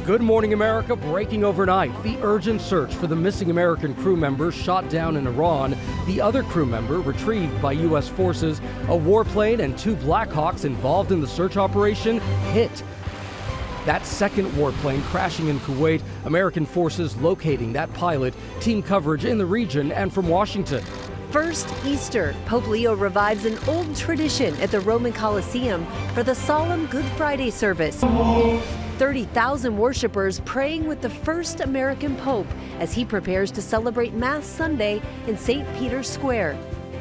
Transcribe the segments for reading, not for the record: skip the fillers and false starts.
Good morning, America. Breaking overnight, the urgent search for the missing American crew member shot down in Iran. The other crew member retrieved by U.S. forces. A warplane and 2 Blackhawks involved in the search operation hit. That second warplane crashing in Kuwait. American forces locating that pilot. Team coverage in the region and from Washington. First Easter, Pope Leo revives an old tradition at the Roman Colosseum for the solemn Good Friday service. 30,000 worshipers praying with the first American Pope as he prepares to celebrate Mass Sunday in St. Peter's Square.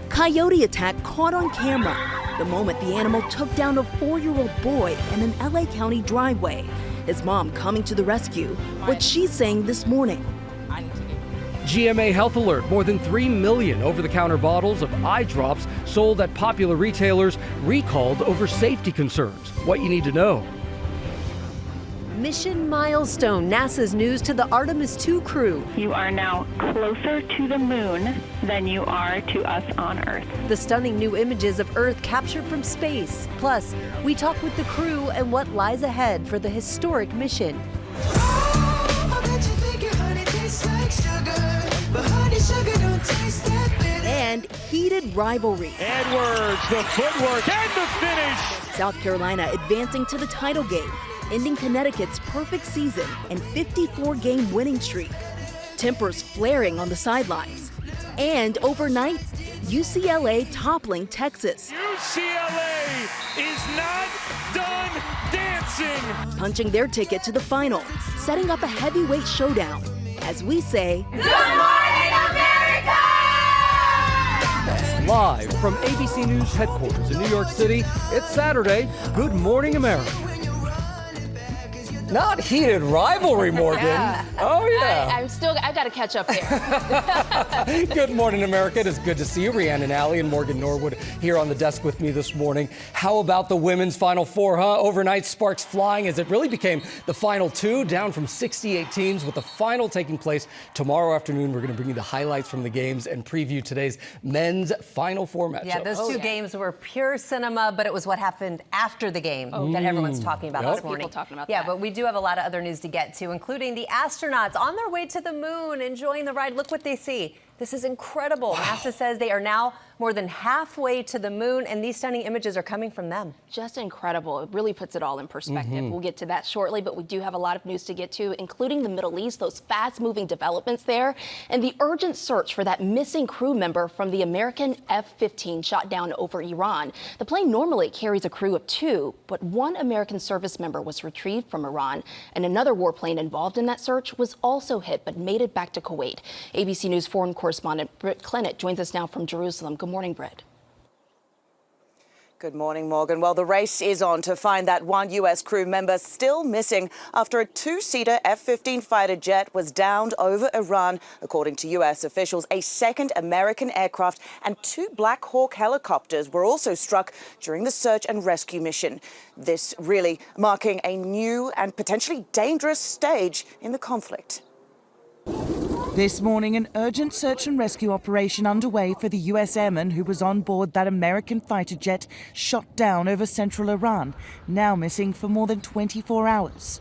Coyote attack caught on camera. The moment the animal took down a 4-year-old boy in an LA County driveway. His mom coming to the rescue. What she's saying this morning. GMA Health Alert. More than 3 million over-the-counter bottles of eye drops sold at popular retailers recalled over safety concerns. What you need to know. Mission milestone, NASA's news to the Artemis II crew. You are now closer to the moon than you are to us on Earth. The stunning new images of Earth captured from space. Plus, we talk with the crew and what lies ahead for the historic mission. And heated rivalry. Edwards, the footwork, and the finish! South Carolina advancing to the title game, ending Connecticut's perfect season and 54-game winning streak. Tempers flaring on the sidelines. And overnight, UCLA toppling Texas. UCLA is not done dancing! Punching their ticket to the final, setting up a heavyweight showdown. As we say, Good morning, America! Live from ABC News headquarters in New York City, it's Saturday. Good morning, America. Not heated rivalry, Morgan. Yeah. Oh, yeah. I've got to catch up there. Good morning, America. It is good to see you. Rhiannon Alley and Morgan Norwood here on the desk with me this morning. How about the women's Final Four, huh? Overnight sparks flying as it really became the Final Two, down from 68 teams, with the final taking place tomorrow afternoon. We're going to bring you the highlights from the games and preview today's men's Final Four matchup. Yeah, those two games were pure cinema, but it was what happened after the game that everyone's talking about this morning. People talking about that. But we do have a lot of other news to get to, including the astronauts on their way to the moon, enjoying the ride. Look what they see. This is incredible. Wow. NASA says they are now more than halfway to the moon, and these stunning images are coming from them. Just incredible. It really puts it all in perspective. We'll get to that shortly, but we do have a lot of news to get to, including the Middle East, those fast-moving developments there, and the urgent search for that missing crew member from the American F-15 shot down over Iran. The plane normally carries a crew of 2, but 1 American service member was retrieved from Iran, and another warplane involved in that search was also hit, but made it back to Kuwait. ABC News foreign correspondent Britt Clennett joins us now from Jerusalem. Good morning, Britt. Good morning, Morgan. Well, the race is on to find that 1 U.S. crew member still missing after a 2-seater F-15 fighter jet was downed over Iran. According to U.S. officials, a second American aircraft and 2 Black Hawk helicopters were also struck during the search and rescue mission. This really marking a new and potentially dangerous stage in the conflict. This morning, an urgent search and rescue operation underway for the U.S. airman who was on board that American fighter jet shot down over central Iran, now missing for more than 24 hours.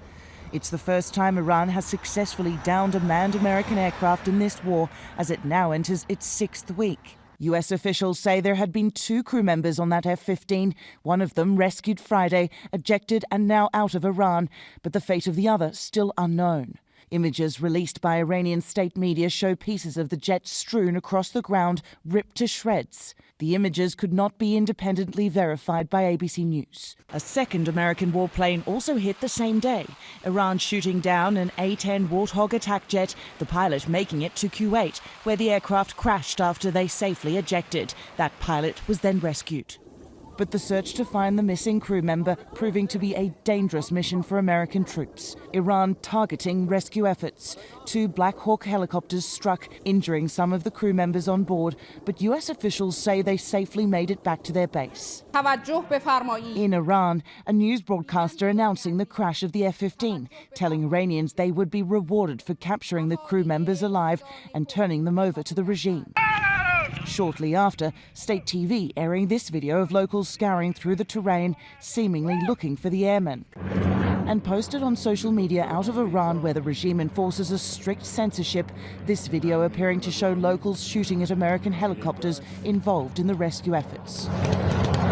It's the first time Iran has successfully downed a manned American aircraft in this war, as it now enters its 6th week. U.S. officials say there had been 2 crew members on that F-15, one of them rescued Friday, ejected and now out of Iran, but the fate of the other still unknown. Images released by Iranian state media show pieces of the jet strewn across the ground, ripped to shreds. The images could not be independently verified by ABC News. A second American warplane also hit the same day, Iran shooting down an A-10 Warthog attack jet, the pilot making it to Kuwait, where the aircraft crashed after they safely ejected. That pilot was then rescued. But the search to find the missing crew member proving to be a dangerous mission for American troops. Iran targeting rescue efforts. 2 Black Hawk helicopters struck, injuring some of the crew members on board, but U.S. officials say they safely made it back to their base. In Iran, a news broadcaster announcing the crash of the F-15, telling Iranians they would be rewarded for capturing the crew members alive and turning them over to the regime. Shortly after, state TV airing this video of locals scouring through the terrain, seemingly looking for the airmen. and posted on social media out of Iran, where the regime enforces a strict censorship. This video appearing to show locals shooting at American helicopters involved in the rescue efforts.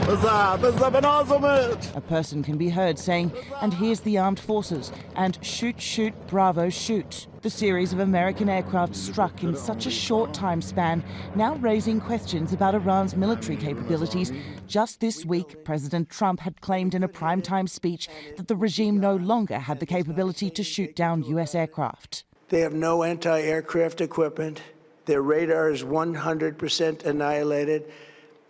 A person can be heard saying, "And here's the armed forces," and "Shoot, shoot, bravo, shoot." The series of American aircraft struck in such a short time span, now raising questions about Iran's military capabilities. Just this week, President Trump had claimed in a primetime speech that the regime no longer had the capability to shoot down U.S. aircraft. They have no anti-aircraft equipment. Their radar is 100% annihilated.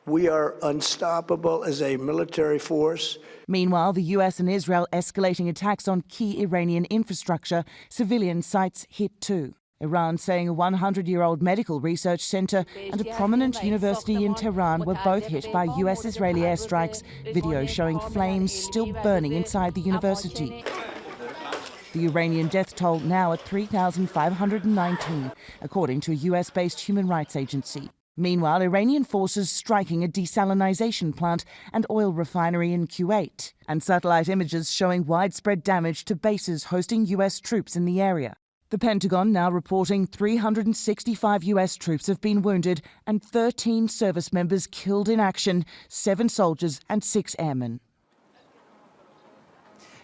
We are unstoppable as a military force. Meanwhile, the US and Israel escalating attacks on key Iranian infrastructure. Civilian sites hit too. Iran saying a 100-year-old medical research center and a prominent university in Tehran were both hit by US-Israeli airstrikes. Video showing flames still burning inside the university. The Iranian death toll now at 3,519, according to a US-based human rights agency. Meanwhile, Iranian forces striking a desalinization plant and oil refinery in Kuwait, and satellite images showing widespread damage to bases hosting U.S. troops in the area. The Pentagon now reporting 365 U.S. troops have been wounded and 13 service members killed in action, 7 soldiers and 6 airmen.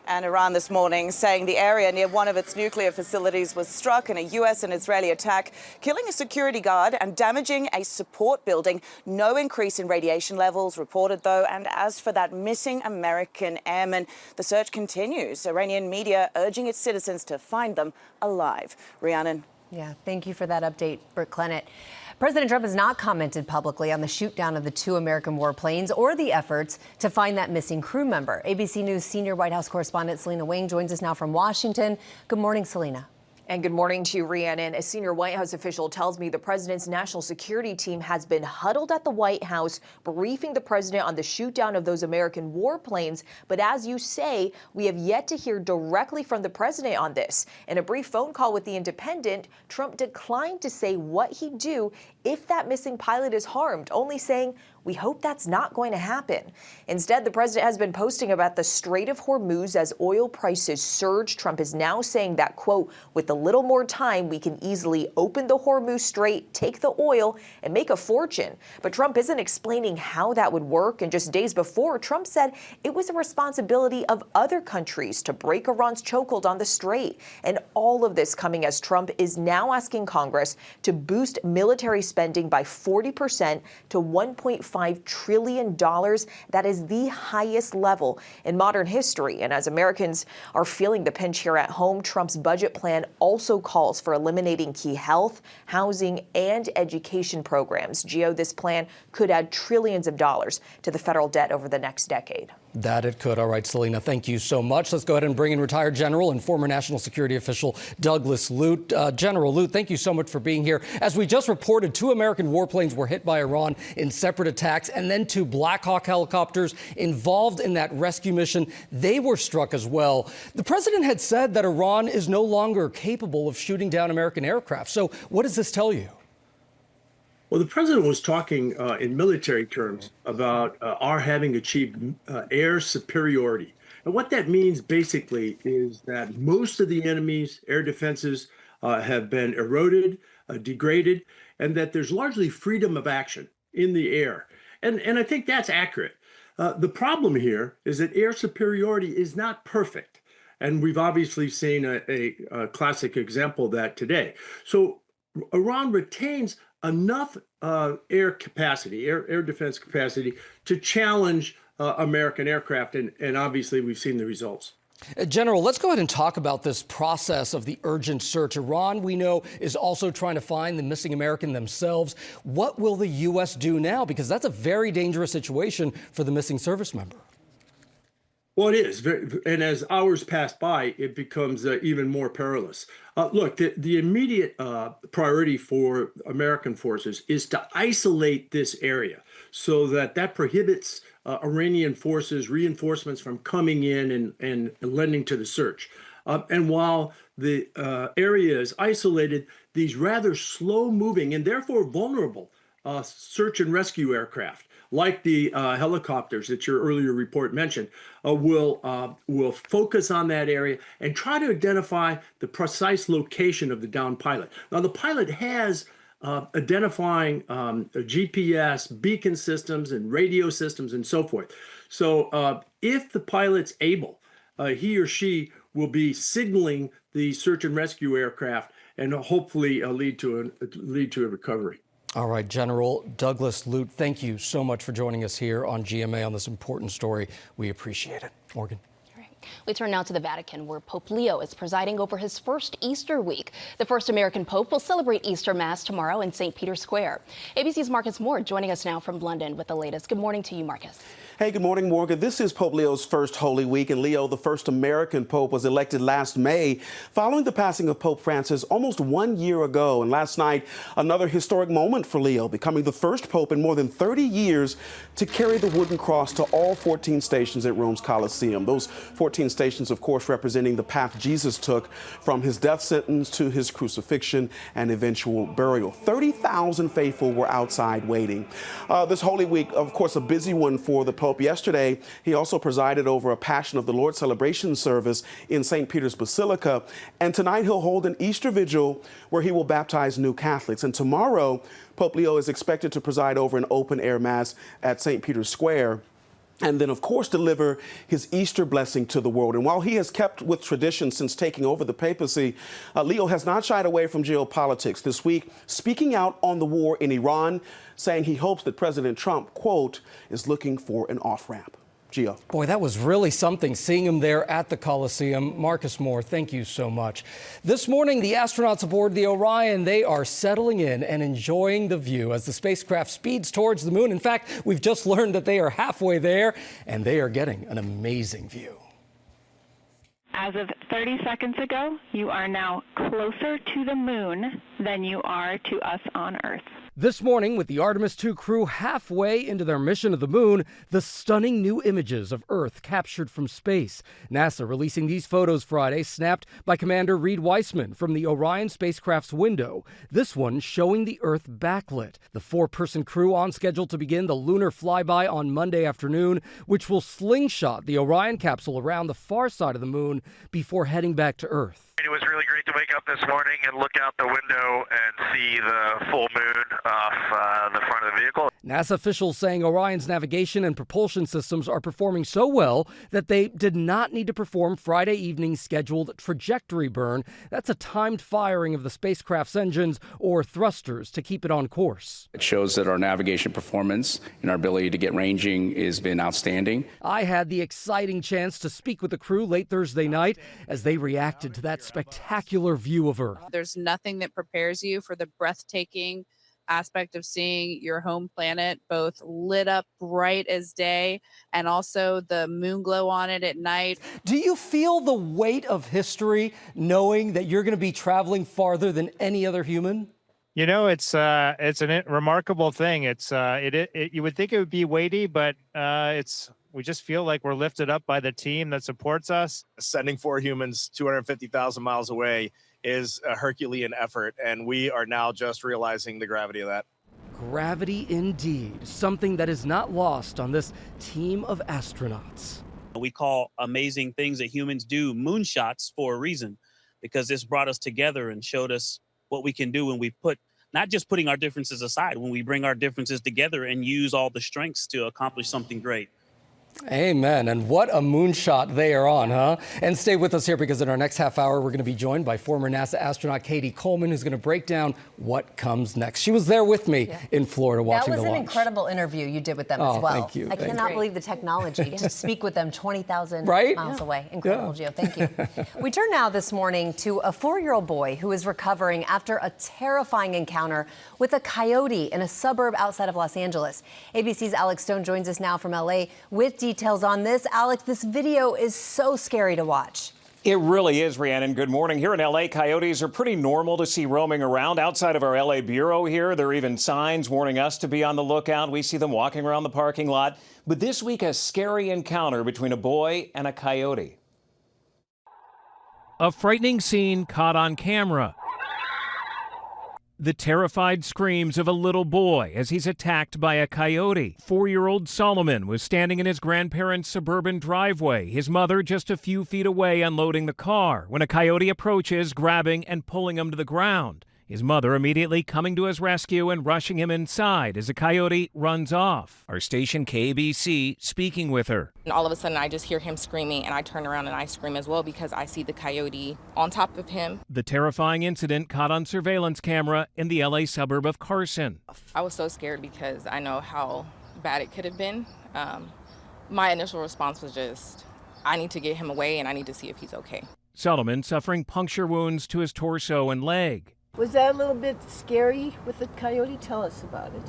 And Iran this morning saying the area near one of its nuclear facilities was struck in a U.S. and Israeli attack, killing a security guard and damaging a support building. No increase in radiation levels reported, though. And as for that missing American airman, the search continues. Iranian media urging its citizens to find them alive. Rhiannon. Yeah, thank you for that update, Britt Clennett. President Trump has not commented publicly on the shoot-down of the 2 American warplanes or the efforts to find that missing crew member. ABC News senior White House correspondent Selena Wang joins us now from Washington. Good morning, Selena. And good morning to you, Rhiannon. A senior White House official tells me the president's national security team has been huddled at the White House, briefing the president on the shoot-down of those American warplanes. But as you say, we have yet to hear directly from the president on this. In a brief phone call with The Independent, Trump declined to say what he'd do if that missing pilot is harmed, only saying, "We hope that's not going to happen." Instead, the president has been posting about the Strait of Hormuz as oil prices surge. Trump is now saying that, quote, "With a little more time, we can easily open the Hormuz Strait, take the oil, and make a fortune." But Trump isn't explaining how that would work. And just days before, Trump said it was a responsibility of other countries to break Iran's chokehold on the strait. And all of this coming as Trump is now asking Congress to boost military spending by 40% to $1.5 trillion. That is the highest level in modern history. And as Americans are feeling the pinch here at home, Trump's budget plan also calls for eliminating key health, housing, and education programs. Gio, this plan could add trillions of dollars to the federal debt over the next decade. That it could. All right, Selena, thank you so much. Let's go ahead and bring in retired General and former National Security Official Douglas Lute. General Lute, thank you so much for being here. As we just reported, 2 American warplanes were hit by Iran in separate attacks, and then 2 Black Hawk helicopters involved in that rescue mission, they were struck as well. The president had said that Iran is no longer capable of shooting down American aircraft. So what does this tell you? Well, the president was talking in military terms about our having achieved air superiority. And what that means basically is that most of the enemy's air defenses have been eroded, degraded, and that there's largely freedom of action in the air. And I think that's accurate. The problem here is that air superiority is not perfect. And we've obviously seen a classic example of that today. So Iran retains enough air capacity, air defense capacity, to challenge American aircraft. And obviously, we've seen the results. General, let's go ahead and talk about this process of the urgent search. Iran, we know, is also trying to find the missing American themselves. What will the U.S. do now? Because that's a very dangerous situation for the missing service member. Well, it is. And as hours pass by, it becomes even more perilous. Look, the immediate priority for American forces is to isolate this area so that prohibits Iranian forces, reinforcements from coming in and lending to the search. And while the area is isolated, these rather slow-moving and therefore vulnerable search and rescue aircraft, like the helicopters that your earlier report mentioned, will focus on that area and try to identify the precise location of the downed pilot. Now, the pilot has identifying GPS, beacon systems, and radio systems, and so forth. So if the pilot's able, he or she will be signaling the search and rescue aircraft and hopefully lead to a recovery. All right, General Douglas Lute, thank you so much for joining us here on GMA on this important story. We appreciate it. Morgan. We turn now to the Vatican, where Pope Leo is presiding over his first Easter week. The first American Pope will celebrate Easter Mass tomorrow in St. Peter's Square. ABC's Marcus Moore joining us now from London with the latest. Good morning to you, Marcus. Hey, good morning, Morgan. This is Pope Leo's first Holy Week, and Leo, the first American Pope, was elected last May following the passing of Pope Francis almost 1 year ago. And last night, another historic moment for Leo, becoming the first Pope in more than 30 years to carry the wooden cross to all 14 stations at Rome's Colosseum. Those 14 stations, of course, representing the path Jesus took from his death sentence to his crucifixion and eventual burial. 30,000 faithful were outside waiting. This Holy Week, of course, a busy one for the Pope. Yesterday, he also presided over a Passion of the Lord celebration service in St. Peter's Basilica. And tonight he'll hold an Easter vigil where he will baptize new Catholics. And tomorrow, Pope Leo is expected to preside over an open-air mass at St. Peter's Square, and then, of course, deliver his Easter blessing to the world. And while he has kept with tradition since taking over the papacy, Leo has not shied away from geopolitics. This week, speaking out on the war in Iran, saying he hopes that President Trump, quote, is looking for an off-ramp. Gio. Boy, that was really something, seeing him there at the Coliseum. Marcus Moore, thank you so much. This morning, the astronauts aboard the Orion, they are settling in and enjoying the view as the spacecraft speeds towards the moon. In fact, we've just learned that they are halfway there, and they are getting an amazing view. As of 30 seconds ago, you are now closer to the moon than you are to us on Earth. This morning, with the Artemis II crew halfway into their mission to the moon, the stunning new images of Earth captured from space. NASA releasing these photos Friday, snapped by Commander Reed Weissman from the Orion spacecraft's window. This one showing the Earth backlit. The four-person crew on schedule to begin the lunar flyby on Monday afternoon, which will slingshot the Orion capsule around the far side of the moon before heading back to Earth. It was really great to wake up this morning and look out the window and see the full moon off the front of the vehicle. NASA officials saying Orion's navigation and propulsion systems are performing so well that they did not need to perform Friday evening's scheduled trajectory burn. That's a timed firing of the spacecraft's engines or thrusters to keep it on course. It shows that our navigation performance and our ability to get ranging has been outstanding. I had the exciting chance to speak with the crew late Thursday night as they reacted to that spectacular view of Earth. There's nothing that prepares you for the breathtaking aspect of seeing your home planet both lit up bright as day and also the moon glow on it at night. Do you feel the weight of history knowing that you're going to be traveling farther than any other human? You know, it's a remarkable thing. You would think it would be weighty, but we just feel like we're lifted up by the team that supports us. Sending 4 humans 250,000 miles away is a Herculean effort, and we are now just realizing the gravity of that. Gravity indeed, something that is not lost on this team of astronauts. We call amazing things that humans do moonshots for a reason, because this brought us together and showed us what we can do when we put, not just putting our differences aside, when we bring our differences together and use all the strengths to accomplish something great. Amen. And what a moonshot they are on, huh? And stay with us here, because in our next half hour, we're going to be joined by former NASA astronaut Katie Coleman, who's going to break down what comes next. She was there with me in Florida watching the launch. That was an incredible interview you did with them as well. Thank you. I cannot believe the technology to speak with them 20,000 miles away. Incredible, Gio. Thank you. We turn now this morning to a 4-year-old boy who is recovering after a terrifying encounter with a coyote in a suburb outside of Los Angeles. ABC's Alex Stone joins us now from L.A. with details on this. Alex, this video is so scary to watch. It really is, Rhiannon. Good morning. Here in L.A., coyotes are pretty normal to see roaming around. Outside of our L.A. bureau here, there are even signs warning us to be on the lookout. We see them walking around the parking lot. But this week, a scary encounter between a boy and a coyote. A frightening scene caught on camera. The terrified screams of a little boy as he's attacked by a coyote. 4-year-old Solomon was standing in his grandparents' suburban driveway, his mother just a few feet away unloading the car, when a coyote approaches, grabbing and pulling him to the ground. His mother immediately coming to his rescue and rushing him inside as the coyote runs off. Our station KBC speaking with her. And all of a sudden I just hear him screaming, and I turn around and I scream as well because I see the coyote on top of him. The terrifying incident caught on surveillance camera in the LA suburb of Carson. I was so scared because I know how bad it could have been. My initial response was just, I need to get him away and I need to see if he's okay. Solomon suffering puncture wounds to his torso and leg. Was that a little bit scary with the coyote? Tell us about it.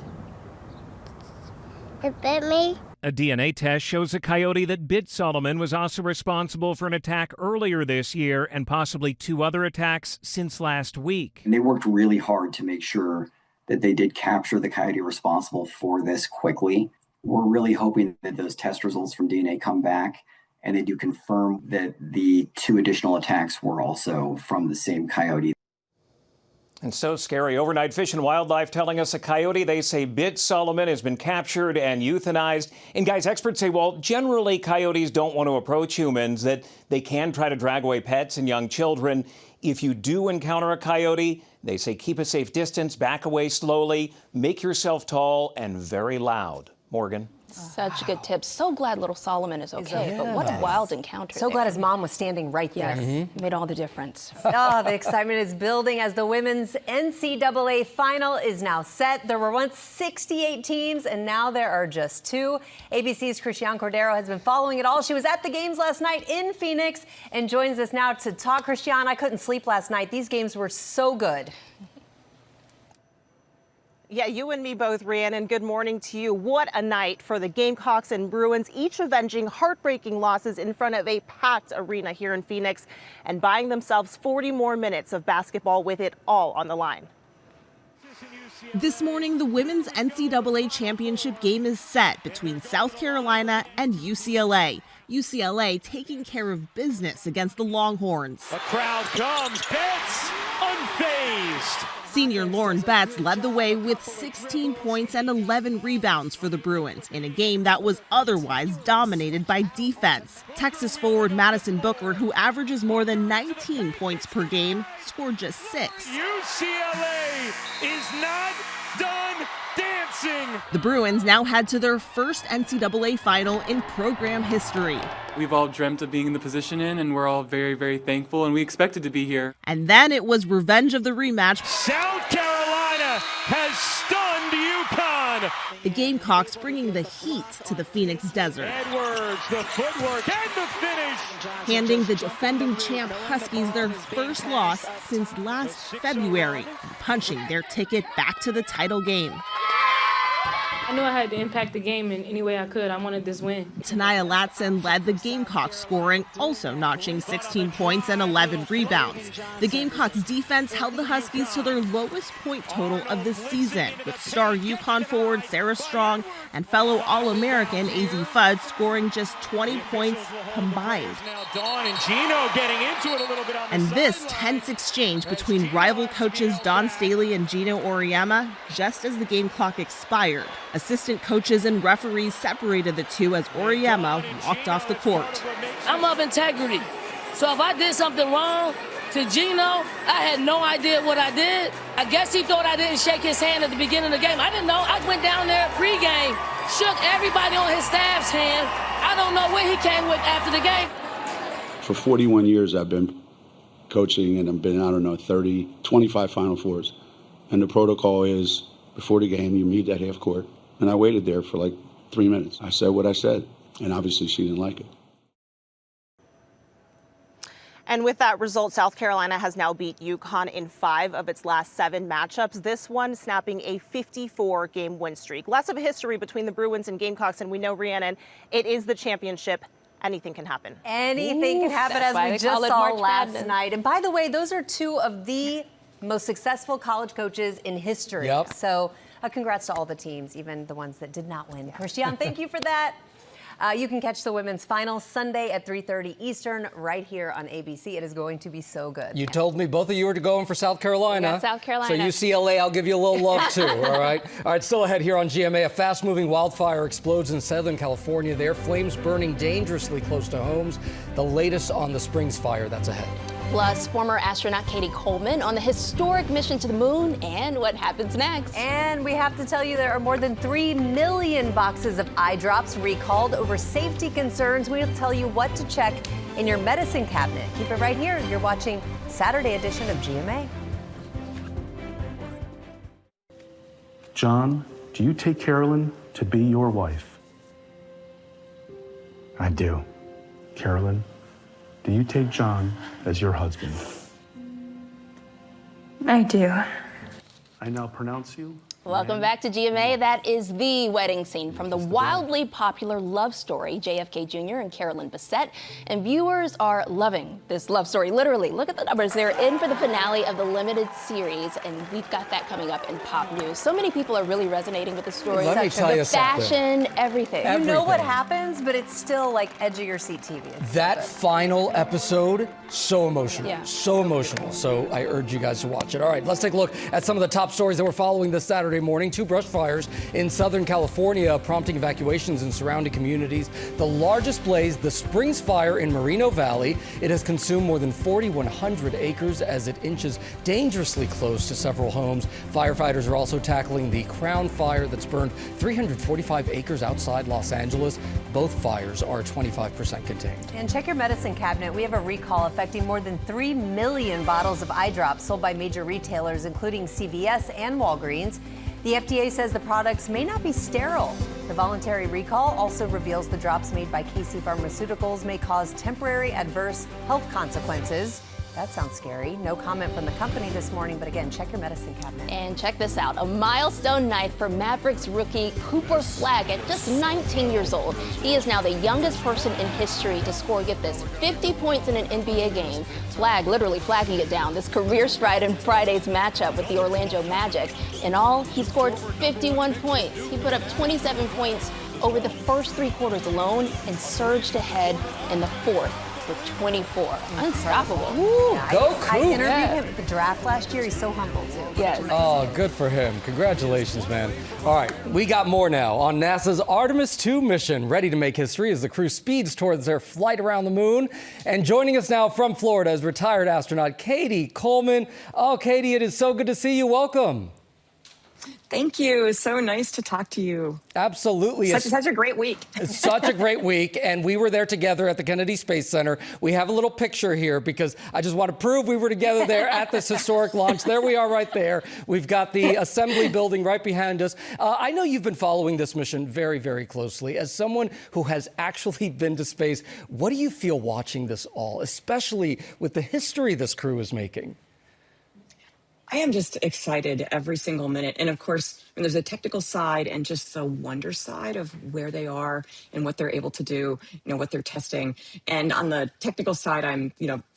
It bit me. A DNA test shows a coyote that bit Solomon was also responsible for an attack earlier this year and possibly 2 other attacks since last week. And they worked really hard to make sure that they did capture the coyote responsible for this quickly. We're really hoping that those test results from DNA come back and they do confirm that the 2 additional attacks were also from the same coyote. And so scary. Overnight Fish and Wildlife telling us a coyote they say bit Solomon has been captured and euthanized. And guys, experts say, well, generally coyotes don't want to approach humans, that they can try to drag away pets and young children. If you do encounter a coyote, they say keep a safe distance, back away slowly, make yourself tall and very loud. Morgan. Such good tips. So glad little Solomon is okay, but what a wild encounter. So glad his mom was standing right there. Yes, made all the difference. Oh, the excitement is building as the women's NCAA final is now set. There were once 68 teams, and now there are just 2. ABC's Christiane Cordero has been following it all. She was at the games last night in Phoenix and joins us now to talk. Christiane, I couldn't sleep last night. These games were so good. Yeah, you and me both, Rhiannon. Good morning to you. What a night for the Gamecocks and Bruins, each avenging heartbreaking losses in front of a packed arena here in Phoenix and buying themselves 40 more minutes of basketball with it all on the line. This morning, the women's NCAA championship game is set between South Carolina and UCLA. UCLA taking care of business against the Longhorns. A crowd comes, Betts unfazed. Senior Lauren Betts led the way with 16 points and 11 rebounds for the Bruins in a game that was otherwise dominated by defense. Texas forward Madison Booker, who averages more than 19 points per game, scored just 6. UCLA is not done dancing. The Bruins now head to their first NCAA final in program history. We've all dreamt of being in the position and we're all very, very thankful, and we expected to be here. And then it was revenge of the rematch. South Carolina has stunned UConn. The Gamecocks bringing the heat to the Phoenix desert. Edwards, the footwork, and the finish. Handing the defending champ Huskies their first loss since last February, and punching their ticket back to the title game. I knew I had to impact the game in any way I could. I wanted this win. Tanaya Latson led the Gamecocks scoring, also notching 16 points and 11 rebounds. The Gamecocks defense held the Huskies to their lowest point total of the season, with star UConn forward Sarah Strong and fellow All-American AZ Fudd scoring just 20 points combined. Now Dawn and Gino getting into it a little bit on the And this tense exchange between rival coaches Dawn Staley and Gino Auriemma just as the game clock expired. Assistant coaches and referees separated the two as Auriemma walked off the court. I'm of integrity. So if I did something wrong to Gino, I had no idea what I did. I guess he thought I didn't shake his hand at the beginning of the game. I didn't know. I went down there pregame, shook everybody on his staff's hand. I don't know what he came with after the game. For 41 years, I've been coaching, and I've been, 25 Final Fours. And the protocol is, before the game, you meet at half court. And I waited there for like 3 minutes. I said what I said, and obviously she didn't like it. And with that result, South Carolina has now beat UConn in 5 of its last 7 matchups, this one snapping a 54-game win streak. Less of a history between the Bruins and Gamecocks, and we know, Rhiannon, it is the championship. Anything can happen. Anything can happen, as we just saw last night. And by the way, those are 2 of the most successful college coaches in history. Yep. So congrats to all the teams, even the ones that did not win. Christiane, thank you for that. You can catch the women's final Sunday at 3:30 Eastern right here on ABC. It is going to be so good. You told me both of you were going for South Carolina. Yeah, South Carolina. So UCLA, I'll give you a little love too, all right? All right, still ahead here on GMA. A fast-moving wildfire explodes in Southern California. There, flames burning dangerously close to homes. The latest on the Springs fire, that's ahead. Plus, former astronaut Katie Coleman on the historic mission to the moon and what happens next. And we have to tell you there are more than 3 million boxes of eye drops recalled over safety concerns. We'll tell you what to check in your medicine cabinet. Keep it right here. You're watching Saturday edition of GMA. John, do you take Carolyn to be your wife? I do. Carolyn, do you take John as your husband? I do. I now pronounce you. Welcome back to GMA. That is the wedding scene from the wildly popular love story, JFK Jr. and Carolyn Bessette. And viewers are loving this love story, literally. Look at the numbers. They're in for the finale of the limited series, and we've got that coming up in pop news. So many people are really resonating with the story. Let me tell you fashion, something. everything. You know what happens, but it's still like edge of your seat TV. That final episode, so emotional. Yeah. So emotional. So I urge you guys to watch it. All right, let's take a look at some of the top stories that we're following this Saturday morning. 2 brush fires in Southern California, prompting evacuations in surrounding communities. The largest blaze, the Springs fire in Moreno Valley. It has consumed more than 4,100 acres as it inches dangerously close to several homes. Firefighters are also tackling the Crown fire that's burned 345 acres outside Los Angeles. Both fires are 25% contained. And check your medicine cabinet. We have a recall affecting more than 3 million bottles of eye drops sold by major retailers, including CVS and Walgreens. The FDA says the products may not be sterile. The voluntary recall also reveals the drops made by KC Pharmaceuticals may cause temporary adverse health consequences. That sounds scary. No comment from the company this morning, but again, check your medicine cabinet. And check this out, a milestone night for Mavericks rookie Cooper Flagg at just 19 years old. He is now the youngest person in history to score, get this, 50 points in an NBA game. Flagg literally flagging it down, this career stride in Friday's matchup with the Orlando Magic. In all, he scored 51 points. He put up 27 points over the first 3 quarters alone and surged ahead in the fourth with 24. Unstoppable. Ooh, go I Coop. interviewed him at the draft last year. He's so humble, too. Yes. Oh, good for him. Congratulations, man. All right, we got more now on NASA's Artemis II mission, ready to make history as the crew speeds towards their flight around the moon. And joining us now from Florida is retired astronaut Katie Coleman. Oh, Katie, it is so good to see you. Welcome. Thank you. So nice to talk to you. Absolutely. Such a great week. Such a great week. And we were there together at the Kennedy Space Center. We have a little picture here because I just want to prove we were together there at this historic launch. There we are right there. We've got the assembly building right behind us. I know you've been following this mission very, very closely. As someone who has actually been to space, what do you feel watching this all, especially with the history this crew is making? I am just excited every single minute. And of course, there's a technical side and just the wonder side of where they are and what they're able to do, what they're testing. And on the technical side, I'm,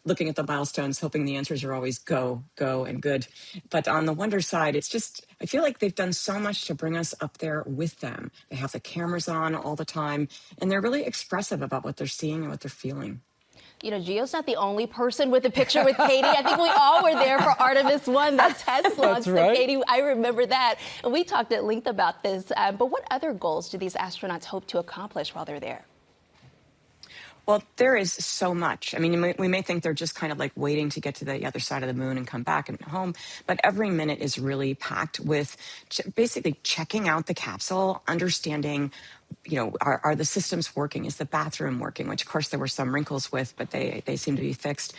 looking at the milestones, hoping the answers are always go, and good. But on the wonder side, it's just, I feel like they've done so much to bring us up there with them. They have the cameras on all the time, and they're really expressive about what they're seeing and what they're feeling. Gio's not the only person with a picture with Katie. I think we all were there for Artemis 1, that test launch. That's right. So Katie, I remember that. And we talked at length about this. But what other goals do these astronauts hope to accomplish while they're there? Well, there is so much. I mean, we may think they're just kind of like waiting to get to the other side of the moon and come back and home, but every minute is really packed with basically checking out the capsule, understanding, are the systems working? Is the bathroom working? Which, of course, there were some wrinkles with, but they seem to be fixed.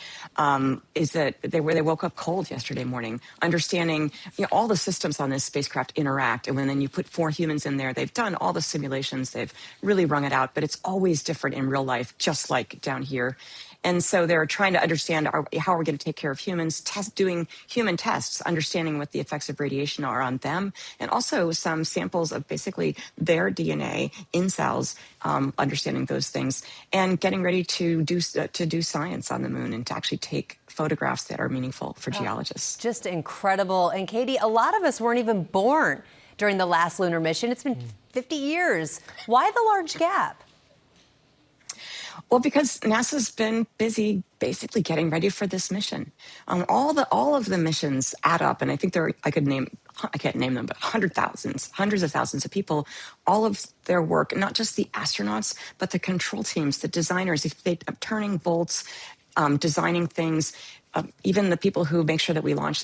Is that they woke up cold yesterday morning? Understanding, all the systems on this spacecraft interact, and when then you put 4 humans in there, they've done all the simulations, they've really wrung it out, but it's always different in real life, just like down here. And so they're trying to understand how are we going to take care of humans, doing human tests, understanding what the effects of radiation are on them, and also some samples of basically their DNA in cells, understanding those things, and getting ready to do science on the moon and to actually take photographs that are meaningful for geologists. Just incredible. And Katie, a lot of us weren't even born during the last lunar mission. It's been 50 years. Why the large gap? Well, because NASA's been busy basically getting ready for this mission. All of the missions add up, and I think I can't name them, but hundreds of thousands of people, all of their work, not just the astronauts, but the control teams, the designers, if they turning bolts, designing things, even the people who make sure that we launch,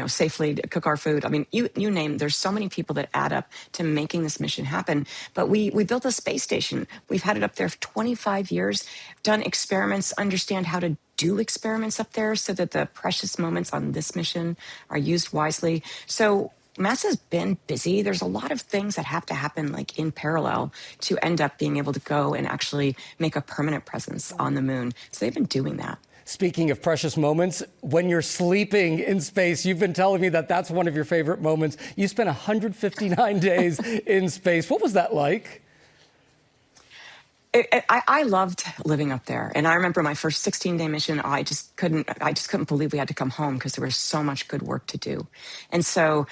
safely to cook our food. I mean, you name. There's so many people that add up to making this mission happen. But we built a space station. We've had it up there for 25 years. Done experiments. Understand how to do experiments up there so that the precious moments on this mission are used wisely. So NASA's been busy. There's a lot of things that have to happen like in parallel to end up being able to go and actually make a permanent presence on the moon. So they've been doing that. Speaking of precious moments, when you're sleeping in space, you've been telling me that that's one of your favorite moments. You spent 159 days in space. What was that like? I loved living up there. And I remember my first 16-day mission, I just couldn't believe we had to come home because there was so much good work to do. And so,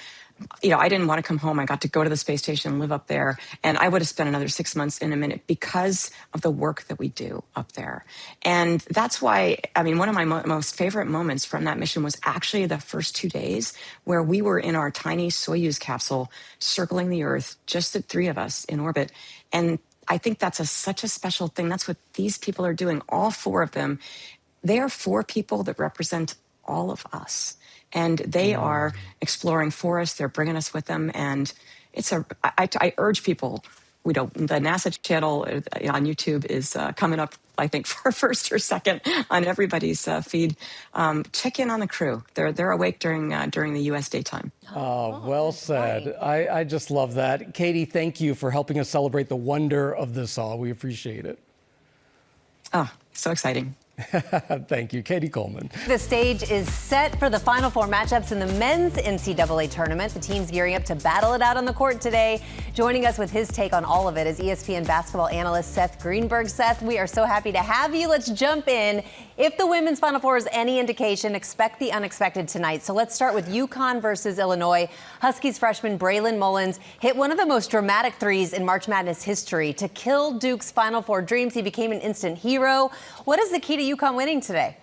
I didn't want to come home. I got to go to the space station and live up there. And I would have spent another 6 months in a minute because of the work that we do up there. And that's why, one of my most favorite moments from that mission was actually the first 2 days where we were in our tiny Soyuz capsule circling the Earth, just the three of us in orbit. And I think that's such a special thing. That's what these people are doing, all four of them. They are four people that represent all of us. And they are exploring for us. They're bringing us with them. And I urge people, the NASA channel on YouTube is coming up, I think, for first or second on everybody's feed. Check in on the crew. They're awake during the U.S. daytime. Oh, well said. I just love that. Katie, thank you for helping us celebrate the wonder of this all. We appreciate it. Oh, so exciting. Thank you, Katie Coleman. The stage is set for the Final Four matchups in the men's NCAA tournament. The team's gearing up to battle it out on the court today. Joining us with his take on all of it is ESPN basketball analyst Seth Greenberg. Seth, we are so happy to have you. Let's jump in. If the women's Final Four is any indication, expect the unexpected tonight. So let's start with UConn versus Illinois. Huskies freshman Braylon Mullins hit one of the most dramatic threes in March Madness history to kill Duke's Final Four dreams. He became an instant hero. What is the key to UConn winning today?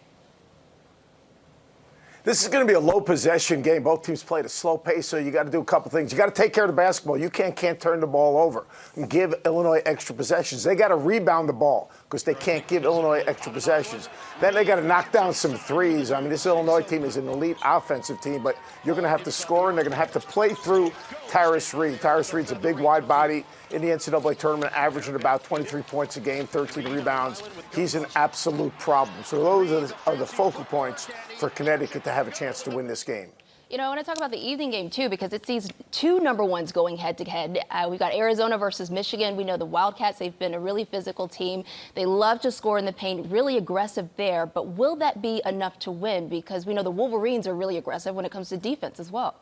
This is going to be a low possession game. Both teams play at a slow pace, so you got to do a couple things. You got to take care of the basketball. You can't turn the ball over and give Illinois extra possessions. They got to rebound the ball because they can't give Illinois extra possessions. Then they got to knock down some threes. This Illinois team is an elite offensive team, but you're going to have to score, and they're going to have to play through Tyrus Reed. Tyrus Reed's a big, wide body in the NCAA tournament, averaging about 23 points a game, 13 rebounds. He's an absolute problem. So those are the focal points for Connecticut to have a chance to win this game. I want to talk about the evening game, too, because it sees two number ones going head-to-head. We've got Arizona versus Michigan. We know the Wildcats, they've been a really physical team. They love to score in the paint, really aggressive there. But will that be enough to win? Because we know the Wolverines are really aggressive when it comes to defense as well.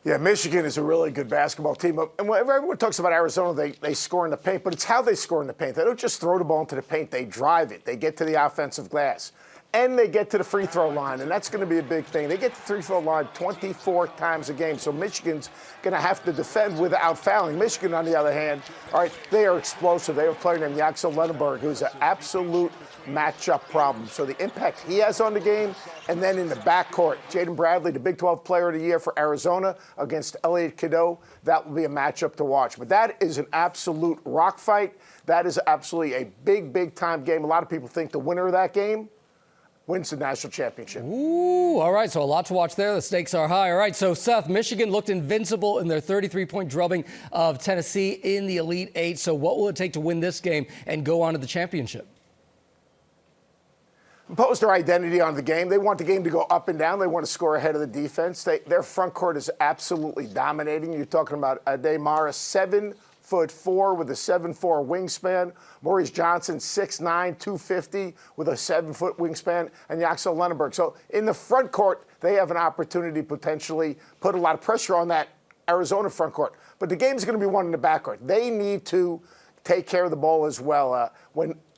Yeah, Michigan is a really good basketball team. And whenever everyone talks about Arizona, they score in the paint, but it's how they score in the paint. They don't just throw the ball into the paint. They drive it. They get to the offensive glass. And they get to the free throw line, and that's going to be a big thing. They get to the free throw line 24 times a game, so Michigan's going to have to defend without fouling. Michigan, on the other hand, all right, they are explosive. They have a player named Yaxel Lenneberg, who's an absolute matchup problem. So the impact he has on the game, and then in the backcourt, Jaden Bradley, the Big 12 Player of the Year for Arizona against Elliot Cadeau, that will be a matchup to watch. But that is an absolute rock fight. That is absolutely a big, big-time game. A lot of people think the winner of that game wins the national championship. Ooh, all right, so a lot to watch there. The stakes are high. All right, so Seth, Michigan looked invincible in their 33-point drubbing of Tennessee in the Elite Eight. So what will it take to win this game and go on to the championship? Impose their identity on the game. They want the game to go up and down. They want to score ahead of the defense. Their front court is absolutely dominating. You're talking about Ademara, 7'4" with a 7'4" wingspan. Maurice Johnson, 6'9", 250 with a 7-foot wingspan, and Yaxel Lenneberg. So in the front court, they have an opportunity to potentially put a lot of pressure on that Arizona front court. But the game's going to be won in the backcourt. They need to take care of the ball as well.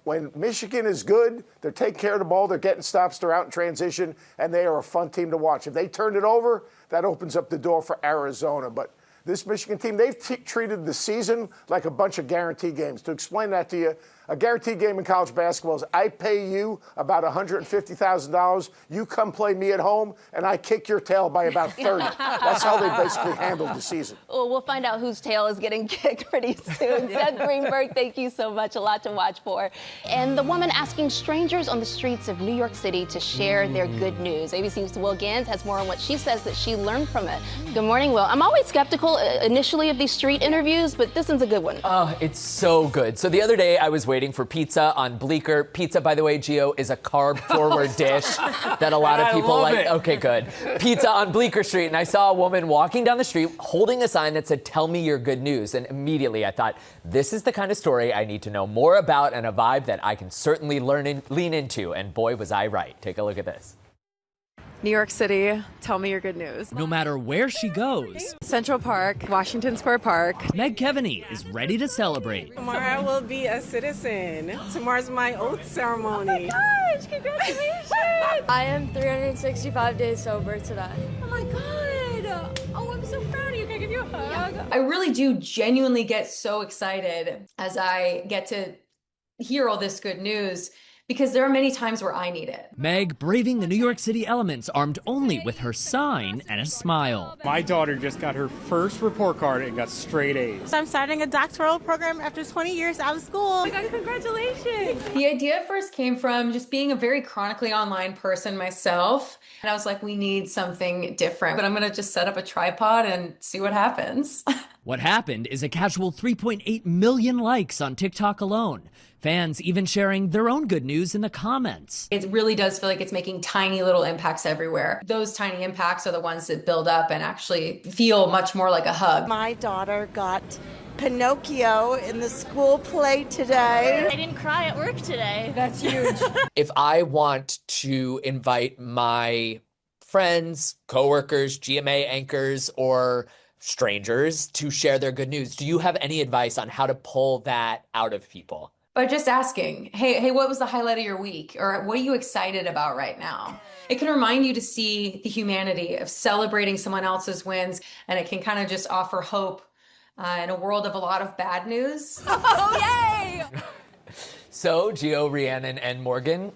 When Michigan is good, they're taking care of the ball, they're getting stops, they're out in transition, and they are a fun team to watch. If they turn it over, that opens up the door for Arizona. But This Michigan team, they've treated the season like a bunch of guarantee games. To explain that to you, a guarantee game in college basketball is I pay you about $150,000. You come play me at home, and I kick your tail by about 30. That's how they basically handled the season. Well, we'll find out whose tail is getting kicked pretty soon. Seth Greenberg, thank you so much. A lot to watch for. And the woman asking strangers on the streets of New York City to share their good news. ABC's Will Ganss has more on what she says that she learned from it. Good morning, Will. I'm always skeptical initially of these street interviews, but this one's a good one. Oh, it's so good. So the other day I was waiting for pizza on Bleecker. Pizza, by the way, Gio, is a carb-forward dish that a lot of people like. It. Okay, good. Pizza on Bleecker Street, and I saw a woman walking down the street holding a sign that said, "Tell me your good news." And immediately I thought, this is the kind of story I need to know more about and a vibe that I can certainly lean into. And boy, was I right. Take a look at this. New York City, tell me your good news. No matter where she goes, Central Park, Washington Square Park. Meg Kevaney is ready to celebrate. Tomorrow I will be a citizen. Tomorrow's my oath ceremony. Oh my gosh, congratulations! I am 365 days sober today. Oh my God! Oh, I'm so proud of you. Can I give you a hug? I really do genuinely get so excited as I get to hear all this good news, because there are many times where I need it. Meg braving the New York City elements, armed only with her sign and a smile. My daughter just got her first report card and got straight A's. So I'm starting a doctoral program after 20 years out of school. Oh my God, congratulations! The idea first came from just being a very chronically online person myself. And I was like, we need something different, but I'm gonna just set up a tripod and see what happens. What happened is a casual 3.8 million likes on TikTok alone. Fans even sharing their own good news in the comments. It really does feel like it's making tiny little impacts everywhere. Those tiny impacts are the ones that build up and actually feel much more like a hug. My daughter got Pinocchio in the school play today. I didn't cry at work today. That's huge. If I want to invite my friends, coworkers, GMA anchors, or strangers to share their good news, do you have any advice on how to pull that out of people? By just asking, hey, what was the highlight of your week? Or what are you excited about right now? It can remind you to see the humanity of celebrating someone else's wins, and it can kind of just offer hope in a world of a lot of bad news. Oh, yay! So, Gio, Rhiannon, and Morgan,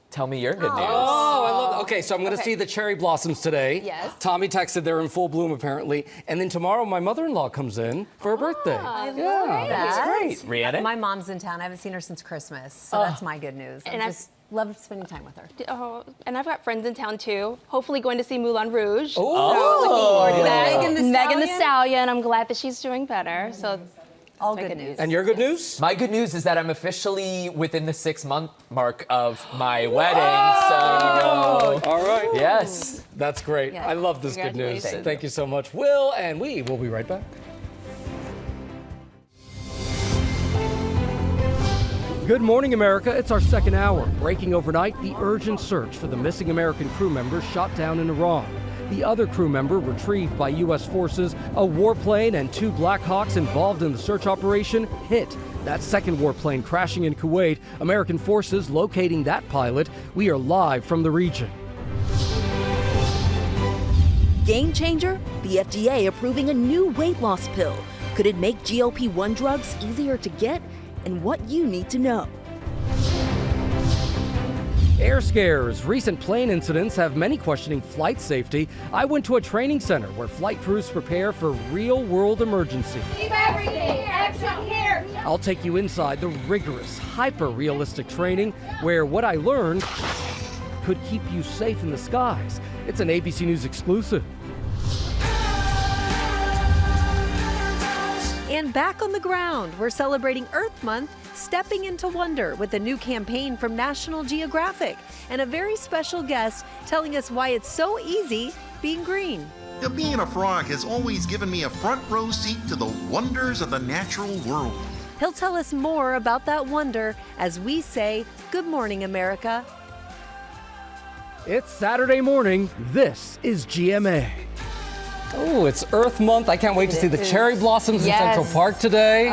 tell me your good news. Oh, I love that. Okay, so I'm going to see the cherry blossoms today. Yes. Tommy texted they're in full bloom, apparently. And then tomorrow, my mother-in-law comes in for her birthday. I love Yeah, that's that. great. Rhiannon? My mom's in town. I haven't seen her since Christmas, so that's my good news. And I I've- just love spending time with her. Oh, and I've got friends in town too. Hopefully going to see Moulin Rouge. Oh. So looking forward to that. Megan the Thee Stallion. I'm glad that she's doing better. So all my good news. And your good news? My good news is that I'm officially within the 6-month mark of my wedding. So, all right. yes. That's great. Yes. I love this good news. Congratulations. Thank you so much, Will, and we will be right back. Good morning, America. It's our second hour. Breaking overnight, the urgent search for the missing American crew member shot down in Iran. The other crew member retrieved by U.S. forces, a warplane and 2 Black Hawks involved in the search operation hit. That second warplane crashing in Kuwait, American forces locating that pilot. We are live from the region. Game changer? The FDA approving a new weight loss pill. Could it make GLP-1 drugs easier to get? And what you need to know. Air scares. Recent plane incidents have many questioning flight safety. I went to a training center where flight crews prepare for real-world emergency. Keep everything action here. I'll take you inside the rigorous, hyper-realistic training where what I learned could keep you safe in the skies. It's an ABC News exclusive. And back on the ground, we're celebrating Earth Month, stepping into wonder with a new campaign from National Geographic and a very special guest telling us why it's so easy being green. Being a frog has always given me a front row seat to the wonders of the natural world. He'll tell us more about that wonder as we say, Good morning, America. It's Saturday morning. This is GMA. Oh, it's Earth Month. I can't wait to see the cherry blossoms in Central Park today.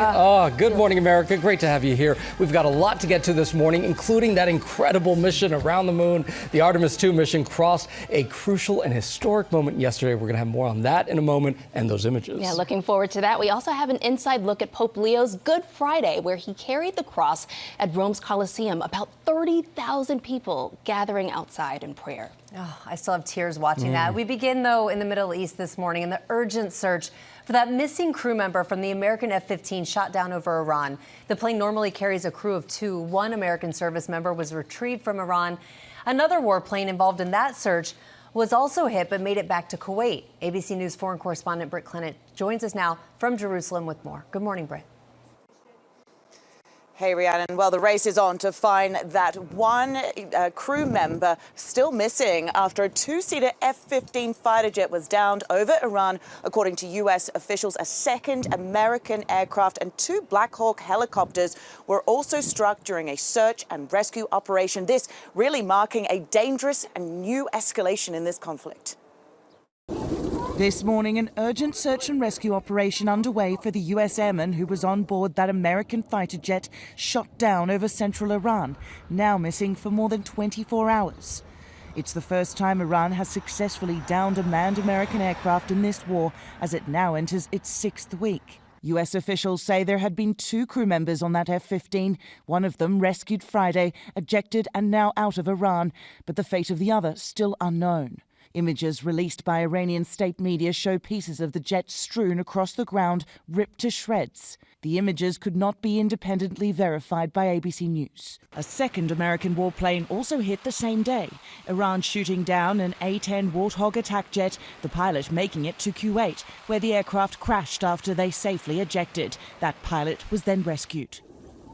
Good morning, America. Great to have you here. We've got a lot to get to this morning, including that incredible mission around the moon. The Artemis 2 mission crossed a crucial and historic moment yesterday. We're going to have more on that in a moment and those images. Yeah, looking forward to that. We also have an inside look at Pope Leo's Good Friday, where he carried the cross at Rome's Colosseum. About 30,000 people gathering outside in prayer. Oh, I still have tears watching that. We begin, though, in the Middle East this morning in the urgent search for that missing crew member from the American F-15 shot down over Iran. The plane normally carries a crew of 2. One American service member was retrieved from Iran. Another warplane involved in that search was also hit but made it back to Kuwait. ABC News foreign correspondent Britt Clennett joins us now from Jerusalem with more. Good morning, Britt. Hey, Rhiannon. Well, the race is on to find that one crew member still missing after a 2-seater F-15 fighter jet was downed over Iran. According to U.S. officials, a second American aircraft and 2 Black Hawk helicopters were also struck during a search and rescue operation. This really marking a dangerous and new escalation in this conflict. This morning, an urgent search and rescue operation underway for the U.S. airman who was on board that American fighter jet shot down over central Iran, now missing for more than 24 hours. It's the first time Iran has successfully downed a manned American aircraft in this war, as it now enters its 6th week. U.S. officials say there had been 2 crew members on that F-15, one of them rescued Friday, ejected and now out of Iran, but the fate of the other still unknown. Images released by Iranian state media show pieces of the jet strewn across the ground, ripped to shreds. The images could not be independently verified by ABC News. A second American warplane also hit the same day, Iran shooting down an A-10 Warthog attack jet, the pilot making it to Kuwait, where the aircraft crashed after they safely ejected. That pilot was then rescued.